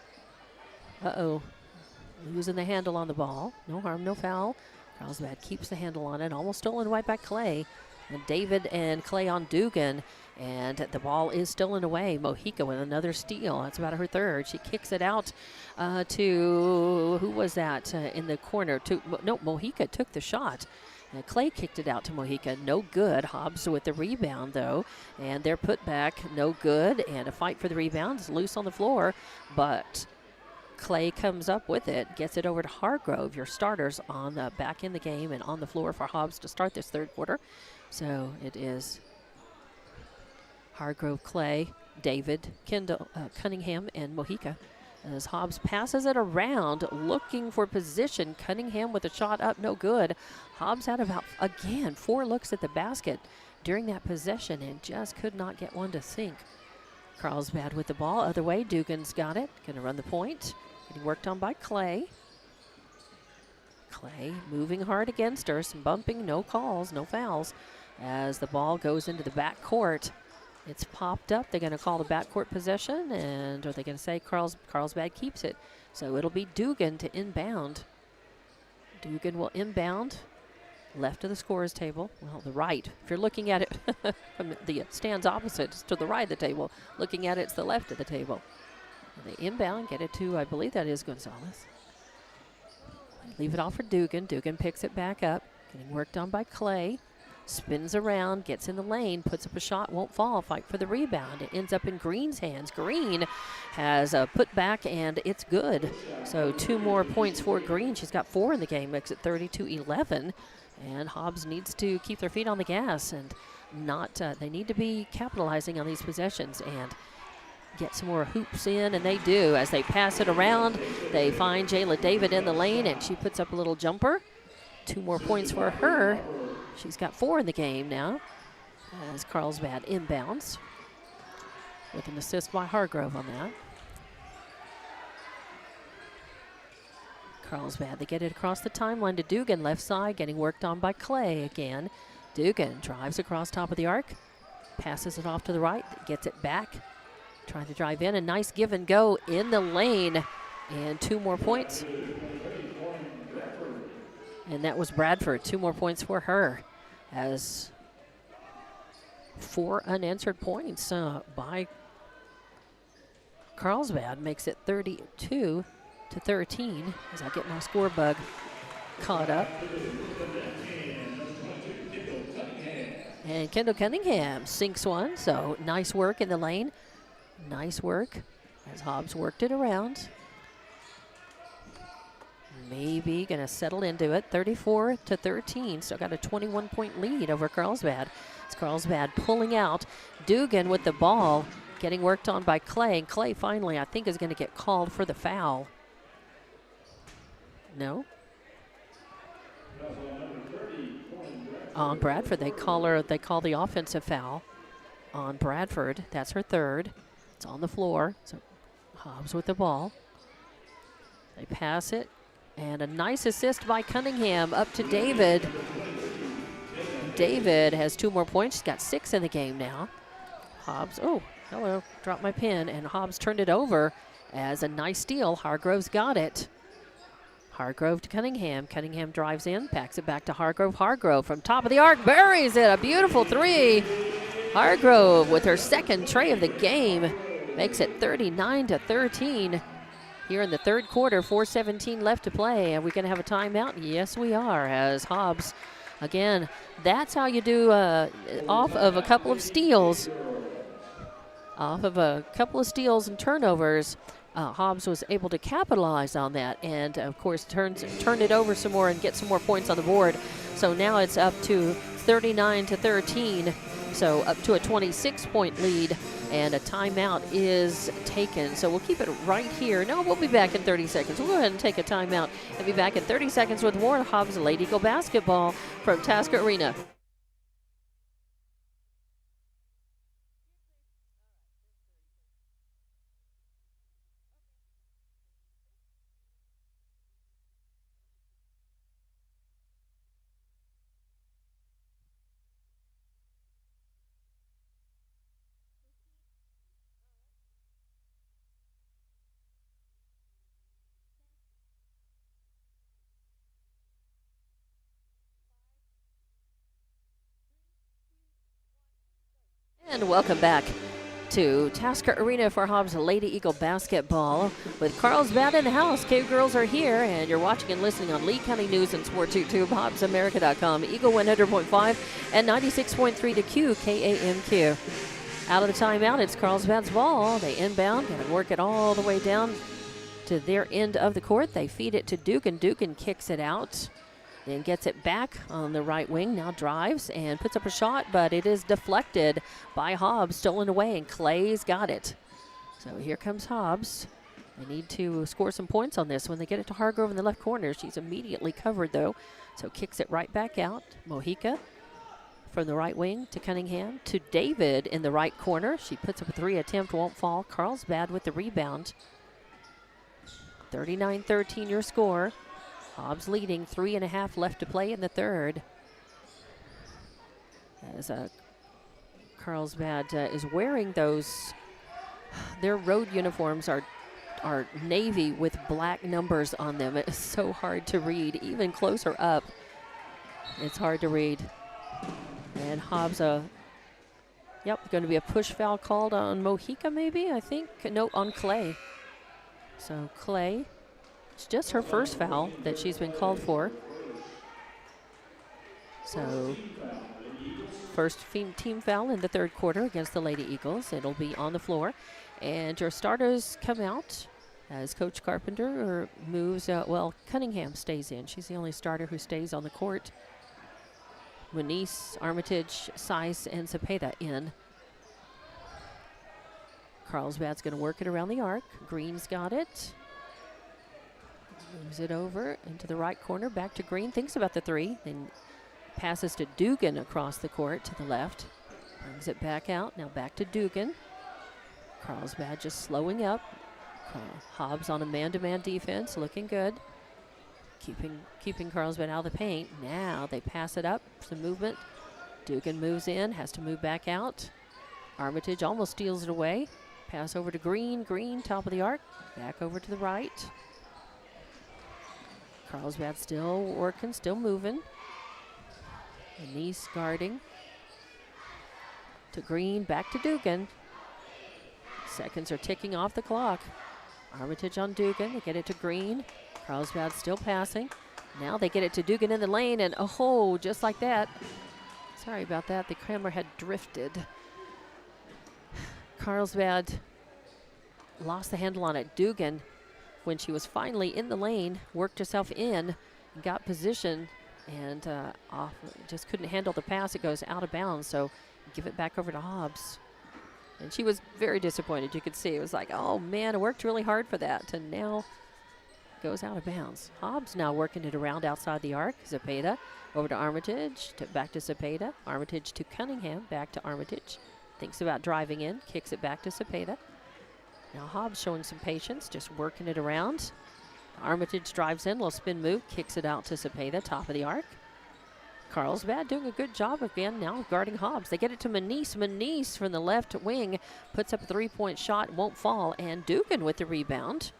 [SPEAKER 1] Losing the handle on the ball. No harm, no foul. Carlsbad keeps the handle on it. Almost stolen right by Clay. And David and Clay on Dugan. And the ball is stolen away. Mojica with another steal. That's about her third. She kicks it out to, who was that in the corner? Mojica took the shot. Clay kicked it out to Mojica. No good. Hobbs with the rebound, though. And their putback, no good. And a fight for the rebound. It's loose on the floor. But Clay comes up with it, gets it over to Hargrove, your starters on the back in the game and on the floor for Hobbs to start this third quarter. So it is Hargrove, Clay, David, Cunningham, and Mojica. As Hobbs passes it around, looking for position. Cunningham with a shot up, no good. Hobbs had about, again, 4 looks at the basket during that possession and just could not get one to sink. Carlsbad with the ball. Other way, Dugan's got it. Going to run the point. Getting worked on by Clay. Clay moving hard against her. Some bumping, no calls, no fouls. As the ball goes into the back court. It's popped up. They're going to call the backcourt possession, and are they going to say Carlsbad keeps it? So it'll be Dugan to inbound. Dugan will inbound left of the scorer's table. Well, the right. If you're looking at it from the stands opposite, it's to the right of the table. Looking at it, it's the left of the table. And they inbound, get it to, I believe that is Gonzalez. Leave it off for Dugan. Dugan picks it back up. Getting worked on by Clay. Spins around, gets in the lane, puts up a shot, won't fall, fight for the rebound. It ends up in Green's hands. Green has a putback, and it's good. So 2 more points for Green. She's got 4 in the game, makes it 32-11. And Hobbs needs to keep their feet on the gas and not, they need to be capitalizing on these possessions and get some more hoops in, and they do. As they pass it around, they find Jayla David in the lane, and she puts up a little jumper. 2 more points for her. She's got 4 in the game now as Carlsbad inbounds with an assist by Hargrove on that. Carlsbad, they get it across the timeline to Dugan, left side, getting worked on by Clay again. Dugan drives across top of the arc, passes it off to the right, gets it back, trying to drive in. A nice give and go in the lane, and 2 more points. And that was Bradford. 2 more points for her as 4 unanswered points by Carlsbad makes it 32-13 as I get my score bug caught up. And Kendall Cunningham sinks one, so nice work in the lane. Nice work as Hobbs worked it around. Maybe going to settle into it, 34-13. Still got a 21-point lead over Carlsbad. It's Carlsbad pulling out. Dugan with the ball, getting worked on by Clay. And Clay finally, I think, is going to get called for the foul. No? On Bradford, they call the offensive foul on Bradford. That's her third. It's on the floor. So Hobbs with the ball. They pass it. And a nice assist by Cunningham up to David. David has 2 more points. She's got 6 in the game now. Hobbs, oh, hello, dropped my pen. And Hobbs turned it over as a nice steal. Hargrove's got it. Hargrove to Cunningham. Cunningham drives in, packs it back to Hargrove. Hargrove from top of the arc, buries it. A beautiful 3. Hargrove with her second tray of the game. Makes it 39-13 here in the third quarter. 4:17 left to play. Are we going to have a timeout? Yes, we are, as Hobbs, again, that's how you do off of a couple of steals. Off of a couple of steals and turnovers, Hobbs was able to capitalize on that and, of course, turn it over some more and get some more points on the board. So now it's up to 39-13, so up to a 26-point lead, and a timeout is taken. So we'll keep it right here. No, we'll be back in 30 seconds. We'll go ahead and take a timeout and be back in 30 seconds with more Hobbs Lady Eagle basketball from Tasker Arena. And welcome back to Tasker Arena for Hobbs Lady Eagle basketball with Carlsbad in the house. Cave Girls are here, and you're watching and listening on Lee County News and Sports YouTube, HobbsAmerica.com, Eagle 100.5 and 96.3 to Q, KAMQ. Out of the timeout, it's Carlsbad's ball. They inbound and work it all the way down to their end of the court. They feed it to Dugan. Dugan kicks it out. Then gets it back on the right wing, now drives and puts up a shot, but it is deflected by Hobbs, stolen away, and Clay's got it. So here comes Hobbs. They need to score some points on this when they get it to Hargrove in the left corner. She's immediately covered, though, so kicks it right back out. Mojica from the right wing to Cunningham to David in the right corner. She puts up a three attempt, won't fall. Carlsbad with the rebound. 39-13 your score. Hobbs leading, 3.5 left to play in the third. As Carlsbad is wearing those, their road uniforms are navy with black numbers on them. It's so hard to read, even closer up. It's hard to read. And Hobbs, going to be a push foul called on Mojica maybe, I think. No, on Clay. So Clay. It's just her first foul that she's been called for. So first team foul in the third quarter against the Lady Eagles. It'll be on the floor. And your starters come out as Coach Carpenter moves, Cunningham stays in. She's the only starter who stays on the court. Moniz, Armitage, Seiss, and Cepeda in. Carlsbad's going to work it around the arc. Green's got it. Moves it over into the right corner, back to Green, thinks about the three, then passes to Dugan across the court to the left. Brings it back out, now back to Dugan. Carlsbad just slowing up. Hobbs on a man-to-man defense, looking good. Keeping Carlsbad out of the paint. Now they pass it up, some movement. Dugan moves in, has to move back out. Armitage almost steals it away. Pass over to Green, Green, top of the arc, back over to the right. Carlsbad still working, still moving. Moniz guarding. To Green, back to Dugan. Seconds are ticking off the clock. Armitage on Dugan, they get it to Green. Carlsbad still passing. Now they get it to Dugan in the lane, and just like that. Sorry about that, the camera had drifted. Carlsbad lost the handle on it. Dugan, when she was finally in the lane, worked herself in, got position, and just couldn't handle the pass. It goes out of bounds, so give it back over to Hobbs. And she was very disappointed. You could see it was like, oh man, I worked really hard for that, and now goes out of bounds. Hobbs now working it around outside the arc. Cepeda over to Armitage, back to Cepeda. Armitage to Cunningham, back to Armitage. Thinks about driving in, kicks it back to Cepeda. Now Hobbs showing some patience, just working it around. Armitage drives in, little spin move, kicks it out to Cepeda, top of the arc. Carlsbad doing a good job again now guarding Hobbs. They get it to Moniz. Moniz from the left wing puts up a three-point shot, won't fall, and Dugan with the rebound.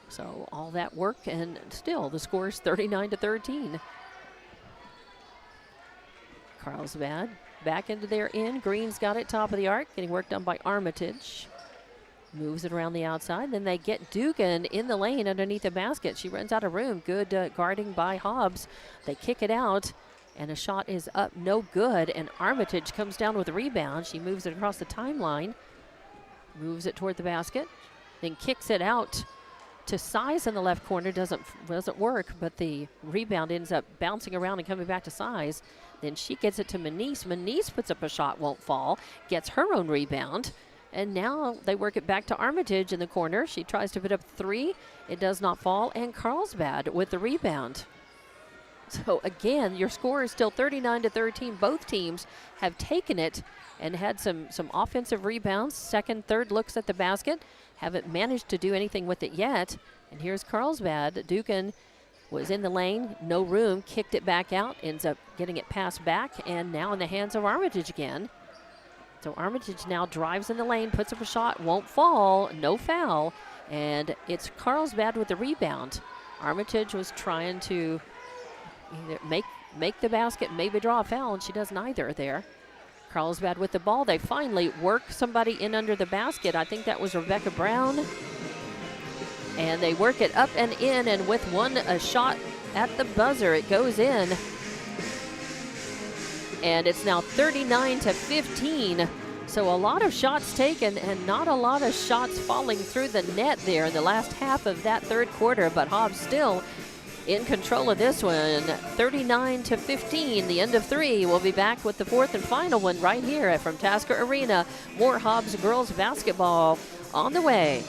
[SPEAKER 1] So all that work, and still the score is 39-13. Carlsbad Back into their end. Green's got it, top of the arc, getting work done by Armitage. Moves it around the outside. Then they get Dugan in the lane underneath the basket. She runs out of room. Good guarding by Hobbs. They kick it out, and a shot is up, no good. And Armitage comes down with a rebound. She moves it across the timeline, moves it toward the basket, then kicks it out to Size in the left corner. Doesn't work, but the rebound ends up bouncing around and coming back to Size. Then she gets it to Manise. Manise puts up a shot, won't fall, gets her own rebound. And now they work it back to Armitage in the corner. She tries to put up 3. It does not fall. And Carlsbad with the rebound. So again, your score is still 39-13. Both teams have taken it and had some offensive rebounds. Second, third looks at the basket. Haven't managed to do anything with it yet. And here's Carlsbad. Dugan was in the lane, no room, kicked it back out, ends up getting it passed back, and now in the hands of Armitage again. So Armitage now drives in the lane, puts up a shot, won't fall, no foul, and it's Carlsbad with the rebound. Armitage was trying to either make the basket, maybe draw a foul, and she does neither there. Carlsbad with the ball. They finally work somebody in under the basket. I think that was Rebecca Brown. And they work it up and in, and with a shot at the buzzer, it goes in. And it's now 39-15. So a lot of shots taken and not a lot of shots falling through the net there in the last half of that third quarter. But Hobbs still in control of this one, 39-15, the end of 3. We'll be back with the fourth and final one right here from Tasker Arena. More Hobbs girls basketball on the way.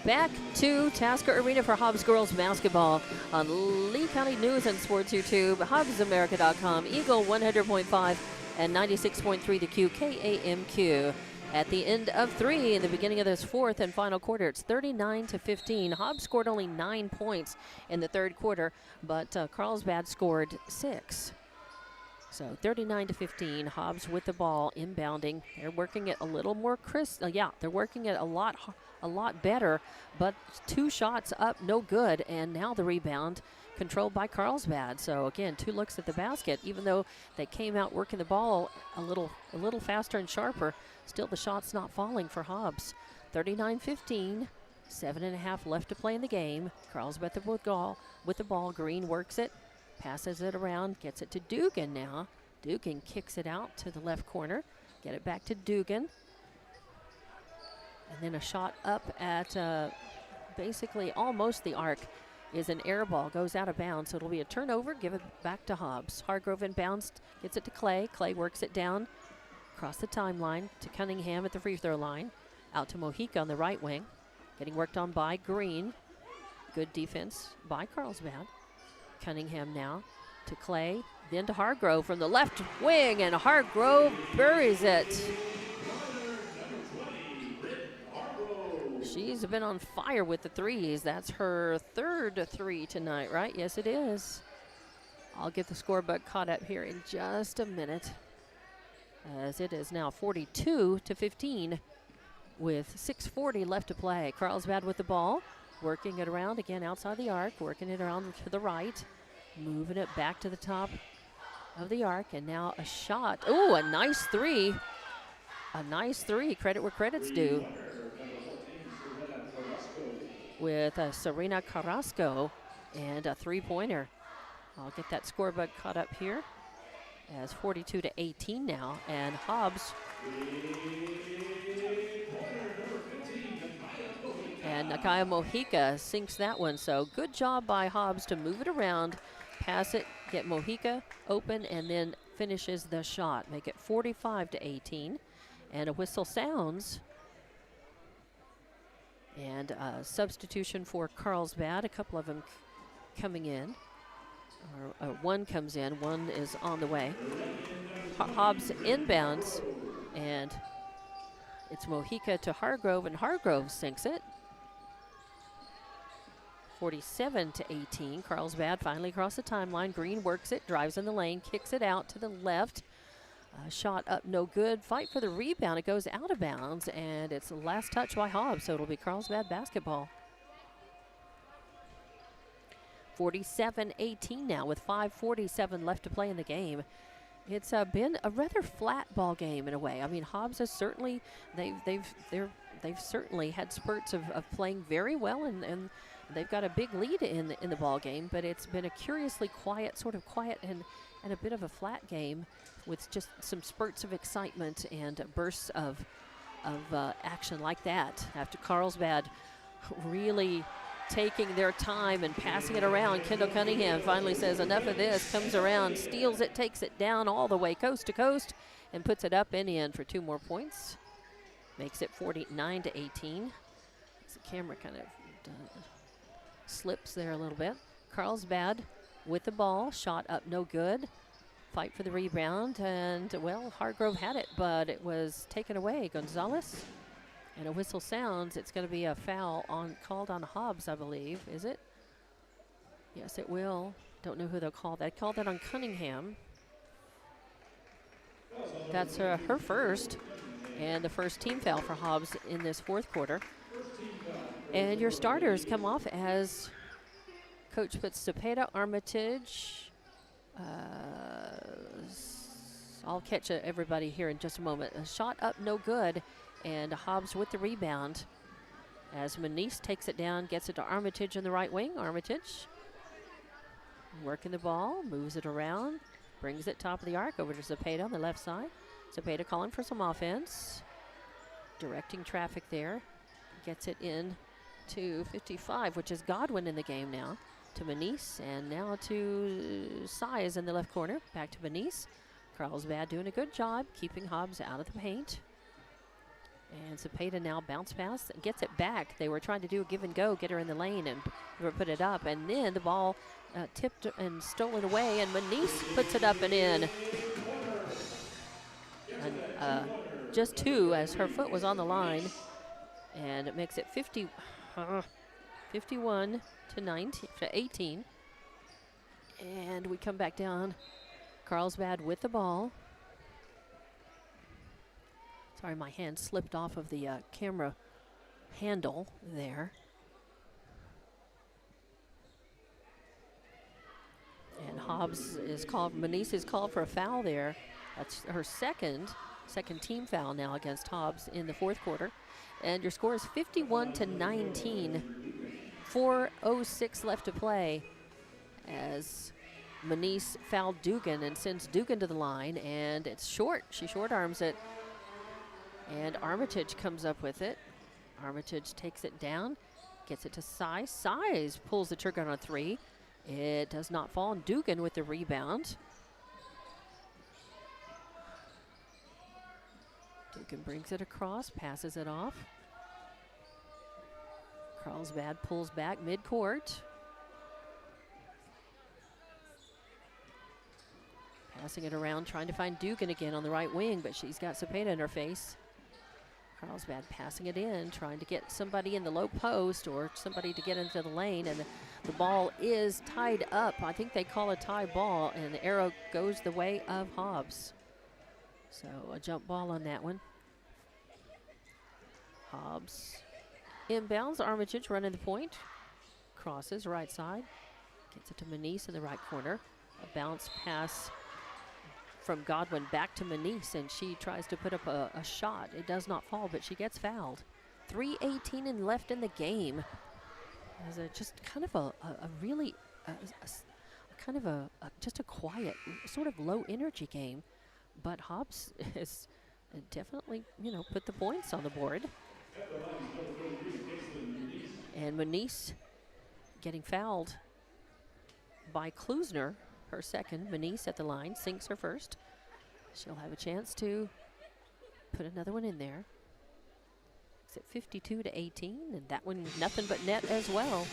[SPEAKER 1] Back to Tasker Arena for Hobbs girls basketball on Lee County News and Sports YouTube, HobbsAmerica.com, Eagle 100.5 and 96.3 the Q, KAMQ. At the end of 3 in the beginning of this fourth and final quarter, it's 39-15. Hobbs scored only 9 points in the third quarter, but Carlsbad scored 6. So 39-15, Hobbs with the ball, inbounding. They're working it a little more crisp. They're working it a lot better, but 2 shots up, no good. And now the rebound controlled by Carlsbad. So again, 2 looks at the basket. Even though they came out working the ball a little faster and sharper, still the shot's not falling for Hobbs. 39-15, 7.5 left to play in the game. Carlsbad with the ball. Green works it. Passes it around, gets it to Dugan now. Dugan kicks it out to the left corner. Get it back to Dugan. And then a shot up at basically almost the arc is an air ball, goes out of bounds. So it'll be a turnover, give it back to Hobbs. Hargrove inbounds, gets it to Clay. Clay works it down across the timeline to Cunningham at the free throw line. Out to Mojica on the right wing. Getting worked on by Green. Good defense by Carlsbad. Cunningham now to Clay, then to Hargrove from the left wing, and Hargrove buries it. She's been on fire with the threes. That's her third 3 tonight, right? Yes, it is. I'll get the scorebook caught up here in just a minute, as it is now 42-15 with 6:40 left to play. Carlsbad with the ball. Working it around again outside the arc, working it around to the right, moving it back to the top of the arc, and now a shot. Oh, a nice 3. A nice 3. Credit where credit's due. With Serena Carrasco and a 3-pointer. I'll get that scorebook caught up here as 42-18 now, and Hobbs. And Nakaya Mojica sinks that one. So good job by Hobbs to move it around, pass it, get Mojica open, and then finishes the shot. Make it 45-18. And a whistle sounds. And substitution for Carlsbad, a couple of them coming in. Or one comes in, one is on the way. Hobbs inbounds, and it's Mojica to Hargrove, and Hargrove sinks it. 47-18. Carlsbad finally across the timeline. Green works it, drives in the lane, kicks it out to the left. Shot up, no good. Fight for the rebound. It goes out of bounds, and it's the last touch by Hobbs, so it'll be Carlsbad basketball. 47-18 now with 5:47 left to play in the game. It's been a rather flat ball game in a way. I mean, Hobbs has certainly they've certainly had spurts of playing very well, and they've got a big lead in the ball game. But it's been a curiously quiet, sort of quiet and a bit of a flat game, with just some spurts of excitement and bursts of action like that. After Carlsbad really taking their time and passing it around, Kendall Cunningham finally says enough of this, comes around, steals it, takes it down all the way coast to coast, and puts it up and in for 2 more points. Makes it 49-18. The camera kind of slips there a little bit. Carlsbad with the ball, shot up, no good. Fight for the rebound, and well, Hargrove had it, but it was taken away. Gonzalez. And a whistle sounds. It's going to be a foul called on Hobbs, I believe. Is it? Yes, it will. Don't know who they'll call that. Called that on Cunningham. That's her first, and the first team foul for Hobbs in this 4th quarter. And your starters come off as Coach puts Cepeda, Armitage. I'll catch everybody here in just a moment. A shot up, no good. And Hobbs with the rebound as Manise takes it down, gets it to Armitage in the right wing. Armitage working the ball, moves it around, brings it top of the arc over to Cepeda on the left side. Cepeda calling for some offense, directing traffic there. Gets it in to 55, which is Godwin in the game now, to Manise, and now to Size in the left corner. Back to Manise. Carlsbad doing a good job keeping Hobbs out of the paint. And Cepeda now bounce pass, gets it back. They were trying to do a give and go, get her in the lane and put it up. And then the ball tipped and stolen away, and Manise puts it up and in. And just 2 as her foot was on the line. And it makes it 51-18. And we come back down. Carlsbad with the ball. Sorry, my hand slipped off of the camera handle there. And Hobbs is called, Manise is called for a foul there. That's her second team foul now against Hobbs in the 4th quarter. And your score is 51-19. 4:06 left to play as Manise fouled Dugan and sends Dugan to the line, and it's short. She short arms it. And Armitage comes up with it. Armitage takes it down, gets it to Size. Size pulls the trigger on a 3. It does not fall. And Dugan with the rebound. Dugan brings it across, passes it off. Carlsbad pulls back midcourt. Passing it around, trying to find Dugan again on the right wing, but she's got Cepeda in her face. Carlsbad passing it in, trying to get somebody in the low post or somebody to get into the lane, and the ball is tied up. I think they call a tie ball, and the arrow goes the way of Hobbs. So a jump ball on that one. Hobbs inbounds. Armitage running the point. Crosses right side. Gets it to Manise in the right corner. A bounce pass from Godwin back to Manise, and she tries to put up a shot. It does not fall, but she gets fouled. 3:18 and left in the game. It was just kind of a really kind of just a quiet, sort of low energy game. But Hobbs has definitely, put the points on the board. And Manise getting fouled by Klusner, her second. Manise at the line, sinks her first. She'll have a chance to put another one in there. Makes it 52-18, and that one nothing but net as well.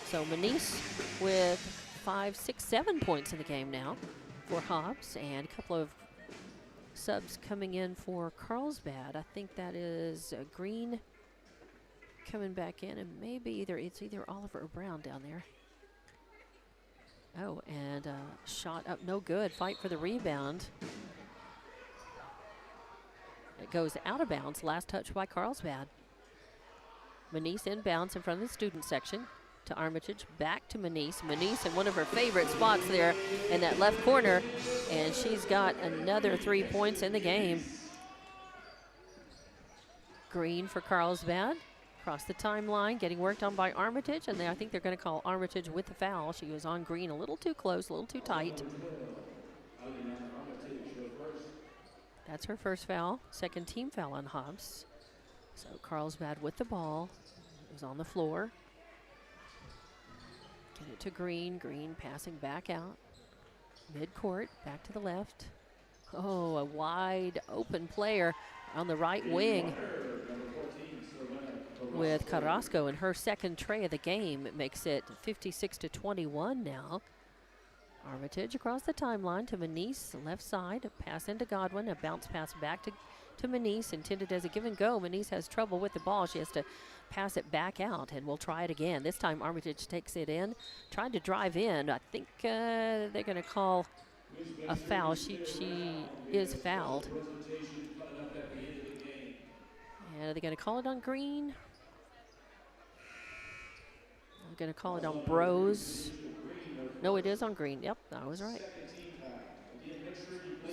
[SPEAKER 1] So Manise with 5, 6, 7 points in the game now for Hobbs, and a couple of subs coming in for Carlsbad. I think that is Green coming back in, and maybe it's either Oliver or Brown down there. Oh, and shot up, no good. Fight for the rebound. It goes out of bounds. Last touch by Carlsbad. Manise inbounds in front of the student section to Armitage. Back to Manise. Manise in one of her favorite spots there in that left corner, and she's got another 3 points in the game. Green for Carlsbad. Across the timeline, getting worked on by Armitage, and I think they're going to call Armitage with the foul. She was on Green a little too close, a little too tight. That's her first foul, second team foul on Hobbs. So Carlsbad with the ball. It was on the floor. Get it to Green. Green passing back out. Mid-court, back to the left. Oh, a wide open player on the right wing with Carrasco in her second tray of the game. It makes it 56-21 now. Armitage across the timeline to Manise, left side, a pass into Godwin, a bounce pass back to Manise, intended as a give and go. Manise has trouble with the ball. She has to pass it back out, and we'll try it again. This time Armitage takes it in, trying to drive in. I think they're going to call a foul. She is fouled. And are they going to call it on Green? I'm going to call it on Bros. No, it is on Green. Yep, I was right.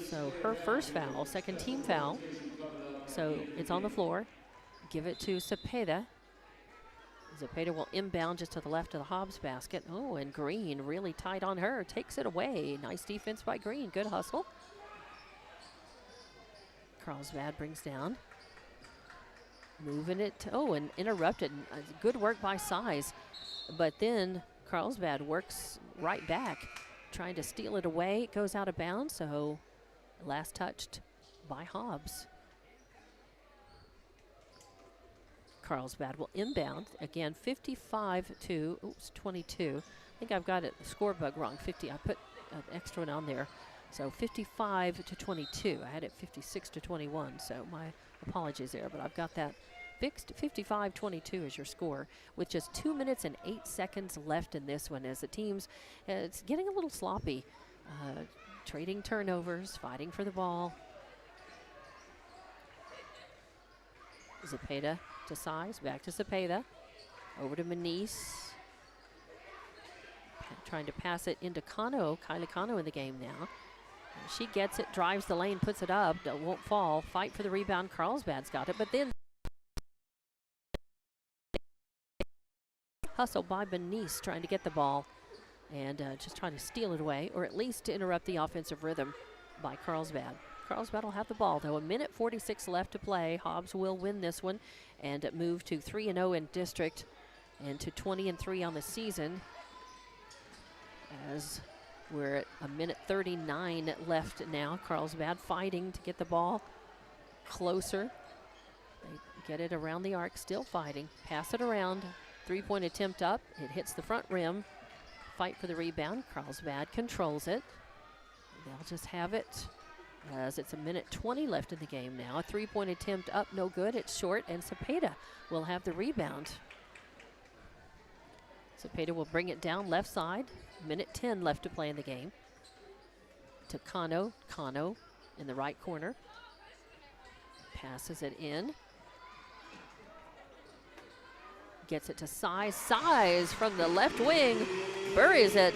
[SPEAKER 1] So her first foul, second team foul. So it's on the floor. Give it to Cepeda. Cepeda will inbound just to the left of the Hobbs basket. Oh, and Green really tight on her. Takes it away. Nice defense by Green. Good hustle. Carlsbad brings down. Moving it. Oh, and interrupted. Good work by Size. But then Carlsbad works right back, trying to steal it away. It goes out of bounds, so last touched by Hobbs. Carlsbad will inbound. Again, 55-22. I think I've got it, the score bug wrong. 50, I put an extra one on there. So 55-22. I had it 56-21, so my apologies there, but I've got that fixed. 55-22 is your score, with just 2 minutes and 8 seconds left in this one, as the teams, it's getting a little sloppy. Trading turnovers, fighting for the ball. Cepeda to Size, back to Cepeda. Over to Manise. Trying to pass it into Kano. Kylie Kano in the game now. And she gets it, drives the lane, puts it up, won't fall. Fight for the rebound. Carlsbad's got it, but then hustle by Manise trying to get the ball and just trying to steal it away, or at least to interrupt the offensive rhythm by Carlsbad. Carlsbad will have the ball, though. 1:46 left to play. Hobbs will win this one and move to 3-0 in district and to 20-3 on the season, as we're at 1:39 left now. Carlsbad fighting to get the ball closer. They get it around the arc, still fighting. Pass it around. Three-point attempt up. It hits the front rim. Fight for the rebound. Carlsbad controls it. They'll just have it, as it's 1:20 left in the game now. A three-point attempt up, no good. It's short, and Cepeda will have the rebound. Cepeda will bring it down left side. 1:10 left to play in the game. To Kano. Kano in the right corner. Passes it in. Gets it to Size. Size from the left wing. Buries it.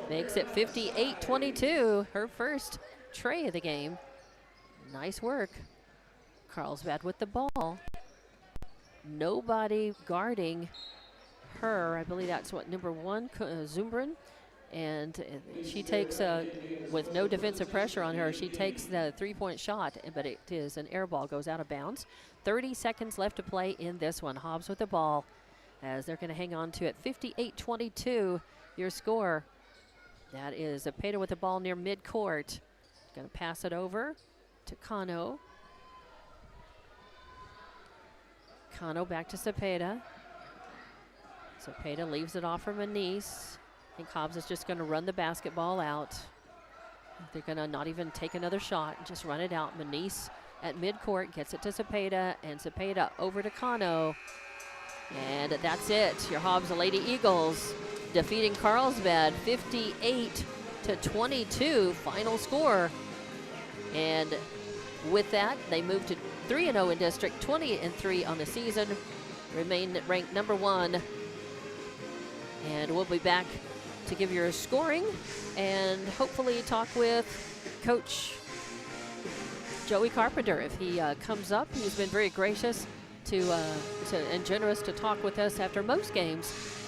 [SPEAKER 1] Makes it 58-22. Her first tray of the game. Nice work. Carlsbad with the ball. Nobody guarding her. I believe that's what, number 1, Zumbrin. And she takes, with no defensive pressure on her, she takes the three-point shot, but it is an air ball, goes out of bounds. 30 seconds left to play in this one. Hobbs with the ball, as they're going to hang on to it. 58-22, your score. That is Cepeda with the ball near midcourt. Going to pass it over to Kano. Cano back to Cepeda. Cepeda leaves it off for Manise. I think Hobbs is just going to run the basketball out. They're going to not even take another shot and just run it out. Manise at midcourt gets it to Cepeda, and Cepeda over to Cano. And that's it. Your Hobbs Lady Eagles defeating Carlsbad 58-22 final score. And with that, they move to 3-0 in district, 20-3 on the season, remain ranked number 1. And we'll be back to give your scoring and hopefully talk with Coach Joey Carpenter if he comes up. He's been very gracious and generous to talk with us after most games.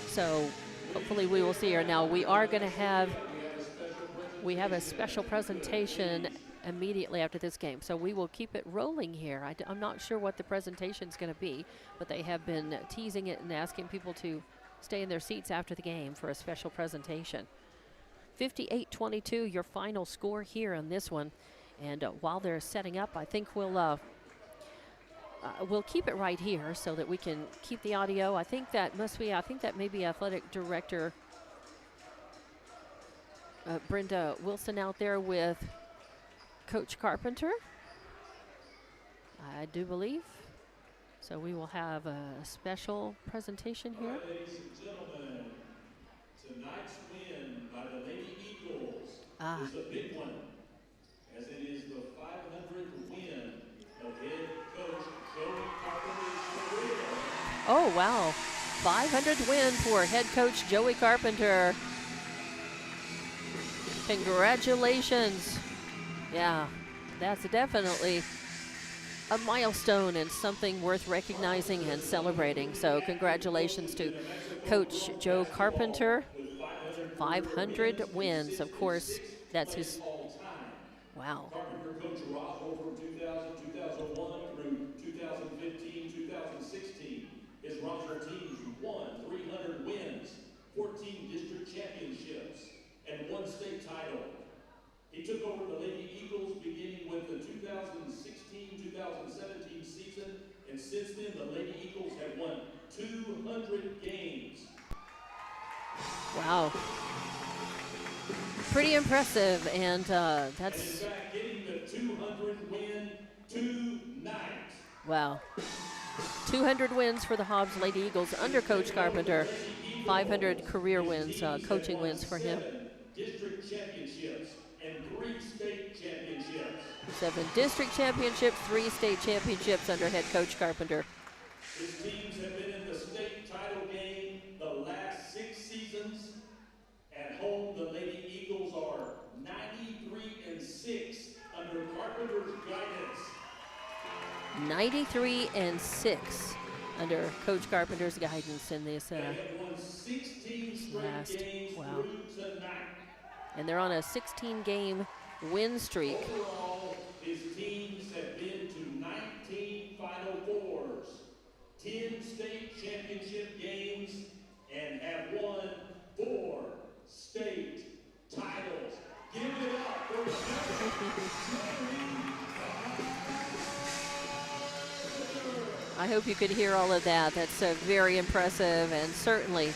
[SPEAKER 1] So hopefully we will see her. Now we are going to have a special presentation immediately after this game. So we will keep it rolling here. I'm not sure what the presentation is going to be, but they have been teasing it and asking people to stay in their seats after the game for a special presentation. 58-22, your final score here on this one. And while they're setting up, I think we'll keep it right here so that we can keep the audio. I think that may be Athletic Director Brenda Wilson out there with Coach Carpenter, I do believe. So we will have a special presentation here.
[SPEAKER 2] Right, ladies and gentlemen, tonight's win by the Lady Eagles is a big one, as it is the 500th win of head coach Joey Carpenter's career.
[SPEAKER 1] Oh, wow. 500th win for head coach Joey Carpenter. Congratulations. Yeah, that's definitely a milestone and something worth recognizing and celebrating. So congratulations to Coach Joe Carpenter. 500 wins, of course, that's his. Wow.
[SPEAKER 2] Carpenter coached Roswell from 2000, 2001 through 2015, 2016. His Roswell teams won 300 wins, 14 district championships, and 1 state title. He took over the Lady Eagles beginning with the 2016-2017 season, and since then the Lady Eagles have won 200 games.
[SPEAKER 1] Wow. Pretty impressive, and that's...
[SPEAKER 2] And in fact, getting the 200 win tonight.
[SPEAKER 1] Wow. 200 wins for the Hobbs Lady Eagles under Coach Carpenter. 500 career wins, coaching wins for him.
[SPEAKER 2] 7 district championships and 3 state championships.
[SPEAKER 1] 7 district championships, 3 state championships under head coach Carpenter.
[SPEAKER 2] His teams have been in the state title game the last 6 seasons. At home, the Lady Eagles are 93-6 under Carpenter's guidance.
[SPEAKER 1] 93-6 under Coach Carpenter's guidance in this
[SPEAKER 2] They have won 16 straight
[SPEAKER 1] last.
[SPEAKER 2] games
[SPEAKER 1] Wow.
[SPEAKER 2] through tonight.
[SPEAKER 1] And they're on a 16-game win streak.
[SPEAKER 2] Overall, his teams have been to 19 Final Fours, 10 state championship games, and have won 4 state titles. Give it up for
[SPEAKER 1] I hope you could hear all of that. That's very impressive and certainly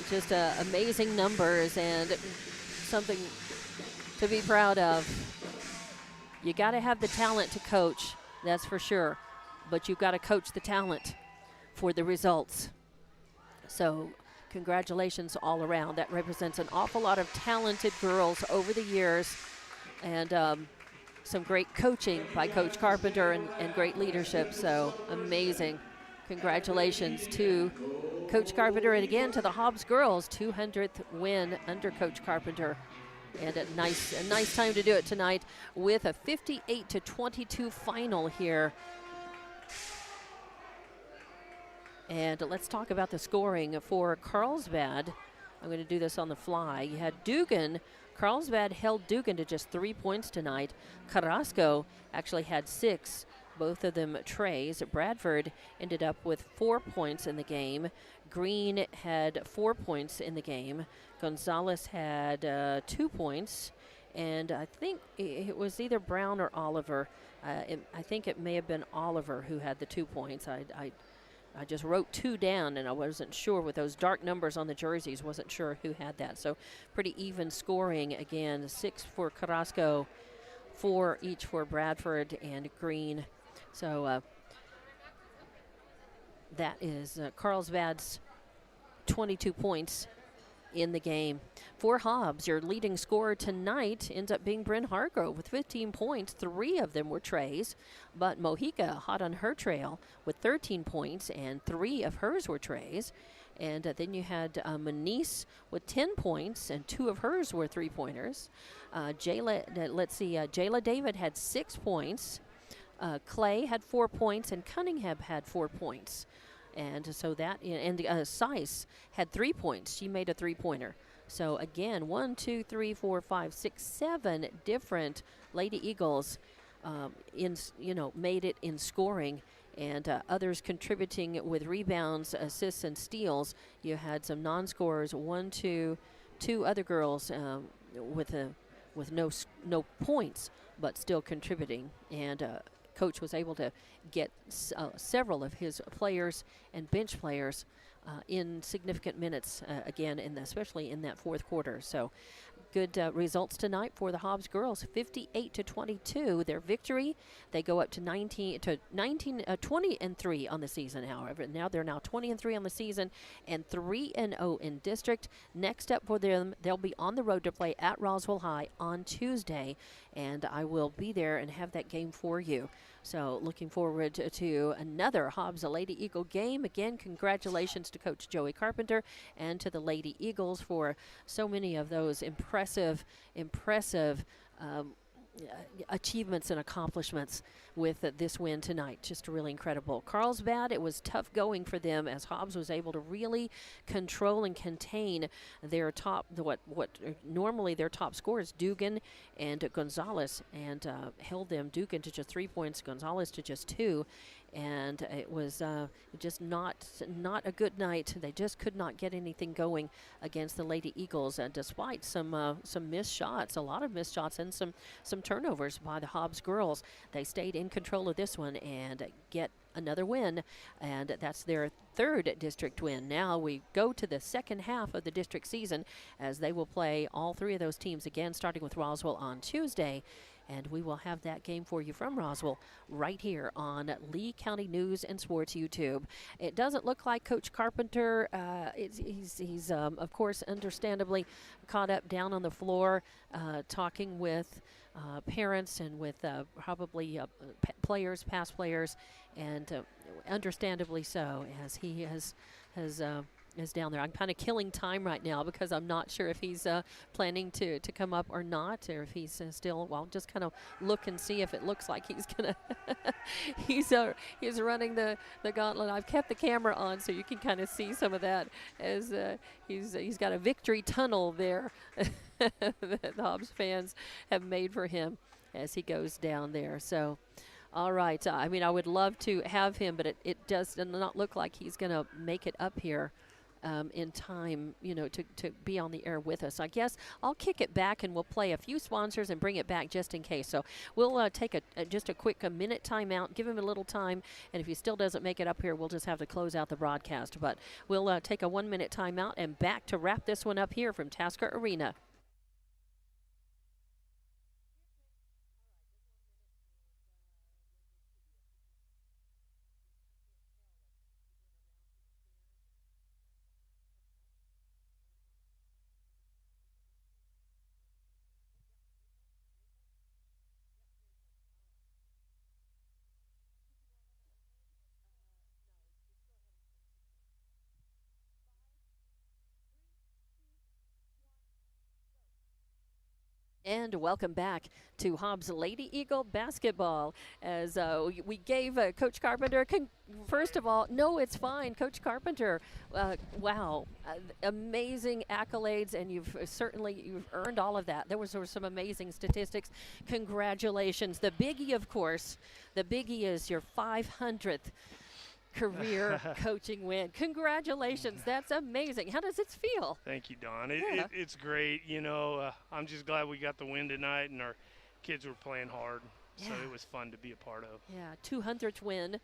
[SPEAKER 1] just amazing numbers and something to be proud of. You got to have the talent to coach, that's for sure, but you've got to coach the talent for the results. So congratulations all around. That represents an awful lot of talented girls over the years, and some great coaching by Coach Carpenter and great leadership. So amazing. Congratulations to Coach Carpenter, and again to the Hobbs girls, 200th win under Coach Carpenter. And a nice time to do it tonight with a 58-22 final here. And let's talk about the scoring for Carlsbad. I'm going to do this on the fly. You had Dugan. Carlsbad held Dugan to just 3 points tonight. Carrasco actually had 6, both of them trays. Bradford ended up with 4 points in the game. Green had 4 points in the game. Gonzalez had 2 points. And I think it was either Brown or Oliver. I think it may have been Oliver who had the 2 points. I just wrote 2 down, and I wasn't sure with those dark numbers on the jerseys, wasn't sure who had that. So pretty even scoring again, 6 for Carrasco, 4 each for Bradford and Green. So that is Carlsbad's 22 points in the game. For Hobbs, your leading scorer tonight ends up being Bryn Hargrove with 15 points. 3 of them were trays, but Mojica hot on her trail with 13 points, and 3 of hers were trays. And then you had Manice with 10 points, and 2 of hers were 3-pointers. Jayla David had 6 points. Clay had 4 points, and Cunningham had 4 points. And so that, and Sice had 3 points. She made a 3-pointer. So again, 1, 2, 3, 4, 5, 6, 7 different Lady Eagles, made it in scoring, and others contributing with rebounds, assists, and steals. You had some non-scorers, 2 other girls with no points, but still contributing. And Coach was able to get several of his players and bench players in significant minutes again, especially in that fourth quarter. So good results tonight for the Hobbs girls, 58-22. Their victory, they go up to 20-3 on the season. However, they're now 20-3 on the season and 3-0 in district. Next up for them, they'll be on the road to play at Roswell High on Tuesday, and I will be there and have that game for you. So looking forward to another Hobbs Lady Eagle game. Again, congratulations to Coach Joey Carpenter and to the Lady Eagles for so many of those impressive achievements and accomplishments with this win tonight. Just really incredible. Carlsbad, it was tough going for them as Hobbs was able to really control and contain their top, what normally their top scorers, Dugan and Gonzalez, and held them, Dugan to just 3 points, Gonzalez to just 2. And it was just not a good night. They just could not get anything going against the Lady Eagles, despite some missed shots, a lot of missed shots, and some turnovers by the Hobbs girls. They stayed in control of this one and get another win, and that's their 3rd district win. Now we go to the second half of the district season as they will play all 3 of those teams again, starting with Roswell on Tuesday. And we will have that game for you from Roswell right here on Lee County News and Sports YouTube. It doesn't look like Coach Carpenter, he's of course, understandably caught up down on the floor, talking with parents and with probably players, past players, and understandably so, as he is down there. I'm kind of killing time right now because I'm not sure if he's planning to come up or not, or if he's still, well, just kind of look and see if it looks like he's gonna he's running the gauntlet. I've kept the camera on so you can kind of see some of that as he's got a victory tunnel there that the Hobbs fans have made for him as he goes down there. So all right, I mean, I would love to have him, but it does not look like he's going to make it up here in time, to be on the air with us. I guess I'll kick it back and we'll play a few sponsors and bring it back just in case. So we'll take just a quick minute timeout, give him a little time, and if he still doesn't make it up here, we'll just have to close out the broadcast. But we'll take a 1-minute timeout and back to wrap this one up here from Tasker Arena. And welcome back to Hobbs Lady Eagle basketball. As we gave Coach Carpenter, first of all, no, it's fine. Coach Carpenter, wow, amazing accolades, and you've earned all of that. There were some amazing statistics. Congratulations. The biggie, of course, is your 500th career coaching win. Congratulations. That's amazing. How does it feel?
[SPEAKER 3] Thank you, Dawn. It's great. I'm just glad we got the win tonight and our kids were playing hard. So
[SPEAKER 1] Yeah.
[SPEAKER 3] it was fun to be a part of.
[SPEAKER 1] Yeah, 200th win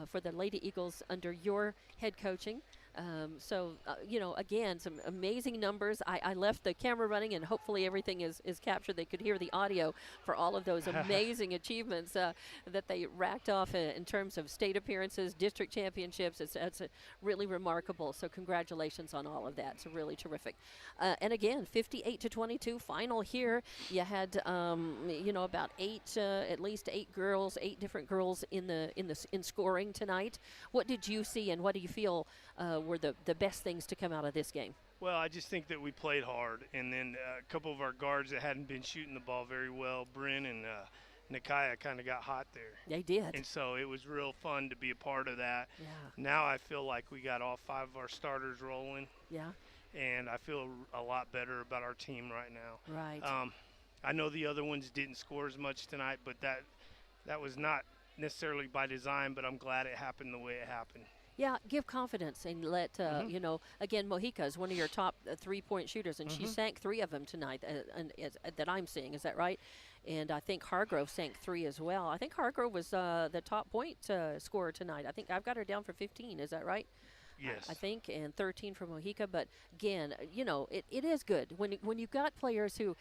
[SPEAKER 1] for the Lady Eagles under your head coaching. Again, some amazing numbers. I left the camera running, and hopefully everything is captured. They could hear the audio for all of those amazing achievements that they racked off in terms of state appearances, district championships. It's really remarkable. So congratulations on all of that. It's really terrific. And again, 58-22 final here. You had about at least eight different girls in scoring tonight. What did you see, and what do you feel were the best things to come out of this game?
[SPEAKER 3] Well, I just think that we played hard, and then a couple of our guards that hadn't been shooting the ball very well, Bryn and Nikaya, kind of got hot there.
[SPEAKER 1] They did.
[SPEAKER 3] And so it was real fun to be a part of that.
[SPEAKER 1] Yeah.
[SPEAKER 3] Now I feel like we got all 5 of our starters rolling.
[SPEAKER 1] Yeah.
[SPEAKER 3] And I feel a lot better about our team right now.
[SPEAKER 1] Right.
[SPEAKER 3] I know the other ones didn't score as much tonight, but that was not necessarily by design, but I'm glad it happened the way it happened.
[SPEAKER 1] Yeah, give confidence and let, again, Mojica is one of your top 3-point shooters, and she sank 3 of them tonight that I'm seeing. Is that right? And I think Hargrove sank 3 as well. I think Hargrove was the top point scorer tonight. I think I've got her down for 15. Is that right?
[SPEAKER 3] Yes.
[SPEAKER 1] I think, and 13 for Mojica. But again, it is good when you've got players who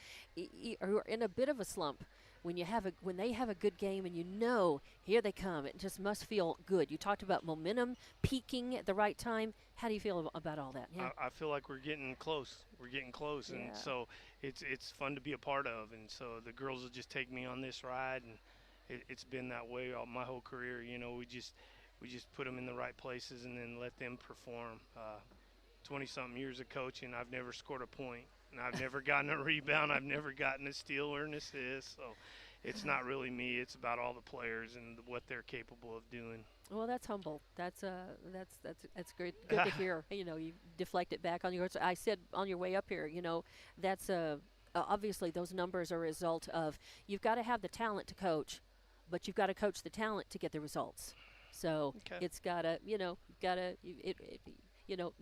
[SPEAKER 1] are in a bit of a slump. When they have a good game, and here they come, it just must feel good. You talked about momentum peaking at the right time. How do you feel about all that? Yeah.
[SPEAKER 3] I feel like we're getting close.
[SPEAKER 1] Yeah.
[SPEAKER 3] And so it's fun to be a part of. And so the girls will just take me on this ride, and it's been that way all my whole career. We just put them in the right places and then let them perform. 20-something years of coaching, I've never scored a point. And I've never gotten a rebound. I've never gotten a steal or an assist. So it's not really me. It's about all the players and what they're capable of doing.
[SPEAKER 1] Well, that's humble. That's great. Good to hear. You deflect it back on yours. I said on your way up here. That's obviously those numbers are a result of you've got to have the talent to coach, but you've got to coach the talent to get the results. So it's gotta,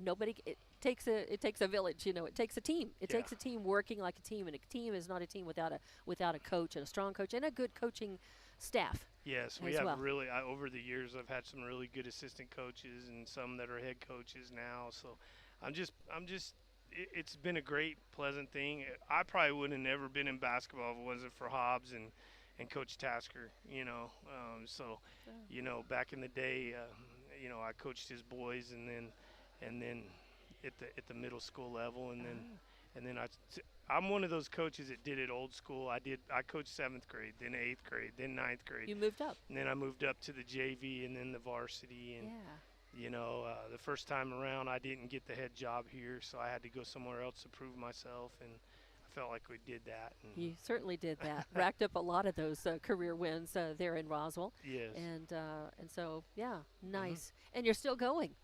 [SPEAKER 1] nobody. It takes a village. It takes a team. It takes a team working like a team, and a team is not a team without a coach and a strong coach and a good coaching staff.
[SPEAKER 3] Yes, we have really. Over the years, I've had some really good assistant coaches and some that are head coaches now. So, I'm just. It's been a great, pleasant thing. I probably would have never been in basketball if it wasn't for Hobbs and Coach Tasker. Back in the day, I coached his boys, and then at the middle school level, and then I'm one of those coaches that did it old school. I coached 7th grade, then 8th grade, then 9th grade.
[SPEAKER 1] You moved up.
[SPEAKER 3] And then I moved up to the JV and then the varsity. And the first time around I didn't get the head job here, so I had to go somewhere else to prove myself, and I felt like we did that. And
[SPEAKER 1] you certainly did that. Racked up a lot of those career wins there in Roswell.
[SPEAKER 3] Yes.
[SPEAKER 1] And so nice. And you're still going.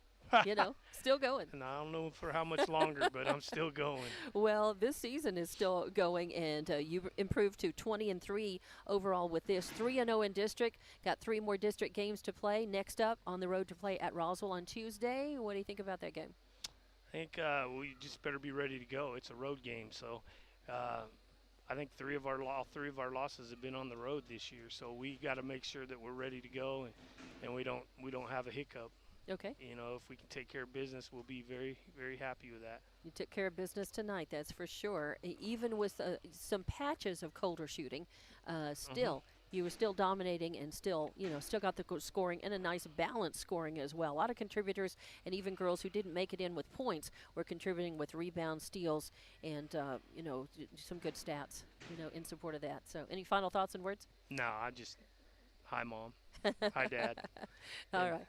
[SPEAKER 1] Still going.
[SPEAKER 3] And I don't know for how much longer, but I'm still going.
[SPEAKER 1] Well, this season is still going, and you improved to 20-3 overall with this. 3-0 in district. Got 3 more district games to play. Next up, on the road to play at Roswell on Tuesday. What do you think about that game?
[SPEAKER 3] I think we just better be ready to go. It's a road game, so I think all 3 of our losses have been on the road this year. So we got to make sure that we're ready to go, and we don't have a hiccup.
[SPEAKER 1] Okay.
[SPEAKER 3] If we can take care of business, we'll be very, very happy with that.
[SPEAKER 1] You took care of business tonight, that's for sure. Even with some patches of colder shooting, you were still dominating and still got the scoring and a nice balanced scoring as well. A lot of contributors, and even girls who didn't make it in with points were contributing with rebounds, steals, and some good stats, in support of that. So, any final thoughts and words?
[SPEAKER 3] No, hi, Mom. Hi, Dad.
[SPEAKER 1] All right.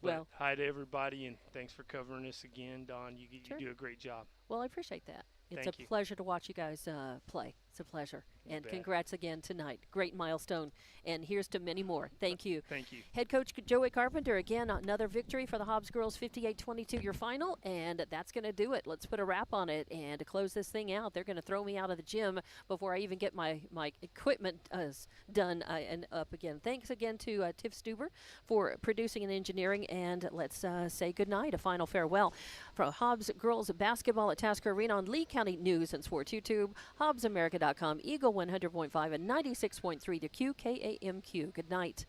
[SPEAKER 1] Well,
[SPEAKER 3] hi to everybody, and thanks for covering us again, Don. You do a great job.
[SPEAKER 1] Well, I appreciate that. It's
[SPEAKER 3] Thank
[SPEAKER 1] a
[SPEAKER 3] you.
[SPEAKER 1] pleasure to watch you guys play. It's a pleasure. And
[SPEAKER 3] bet.
[SPEAKER 1] Congrats again tonight. Great milestone. And here's to many more. Thank you.
[SPEAKER 3] Thank you.
[SPEAKER 1] Head coach Joey Carpenter, again, another victory for the Hobbs girls, 58-22 your final. And that's going to do it. Let's put a wrap on it. And to close this thing out, they're going to throw me out of the gym before I even get my equipment done and up again. Thanks again to Tiff Stuber for producing and engineering. And let's say goodnight, a final farewell. For Hobbs girls basketball at Tasker Arena on Lee County News and Sports YouTube, HobbsAmerica.com. Carlsbad.com, Eagle 100.5 and 96.3 to QKAMQ. Good night.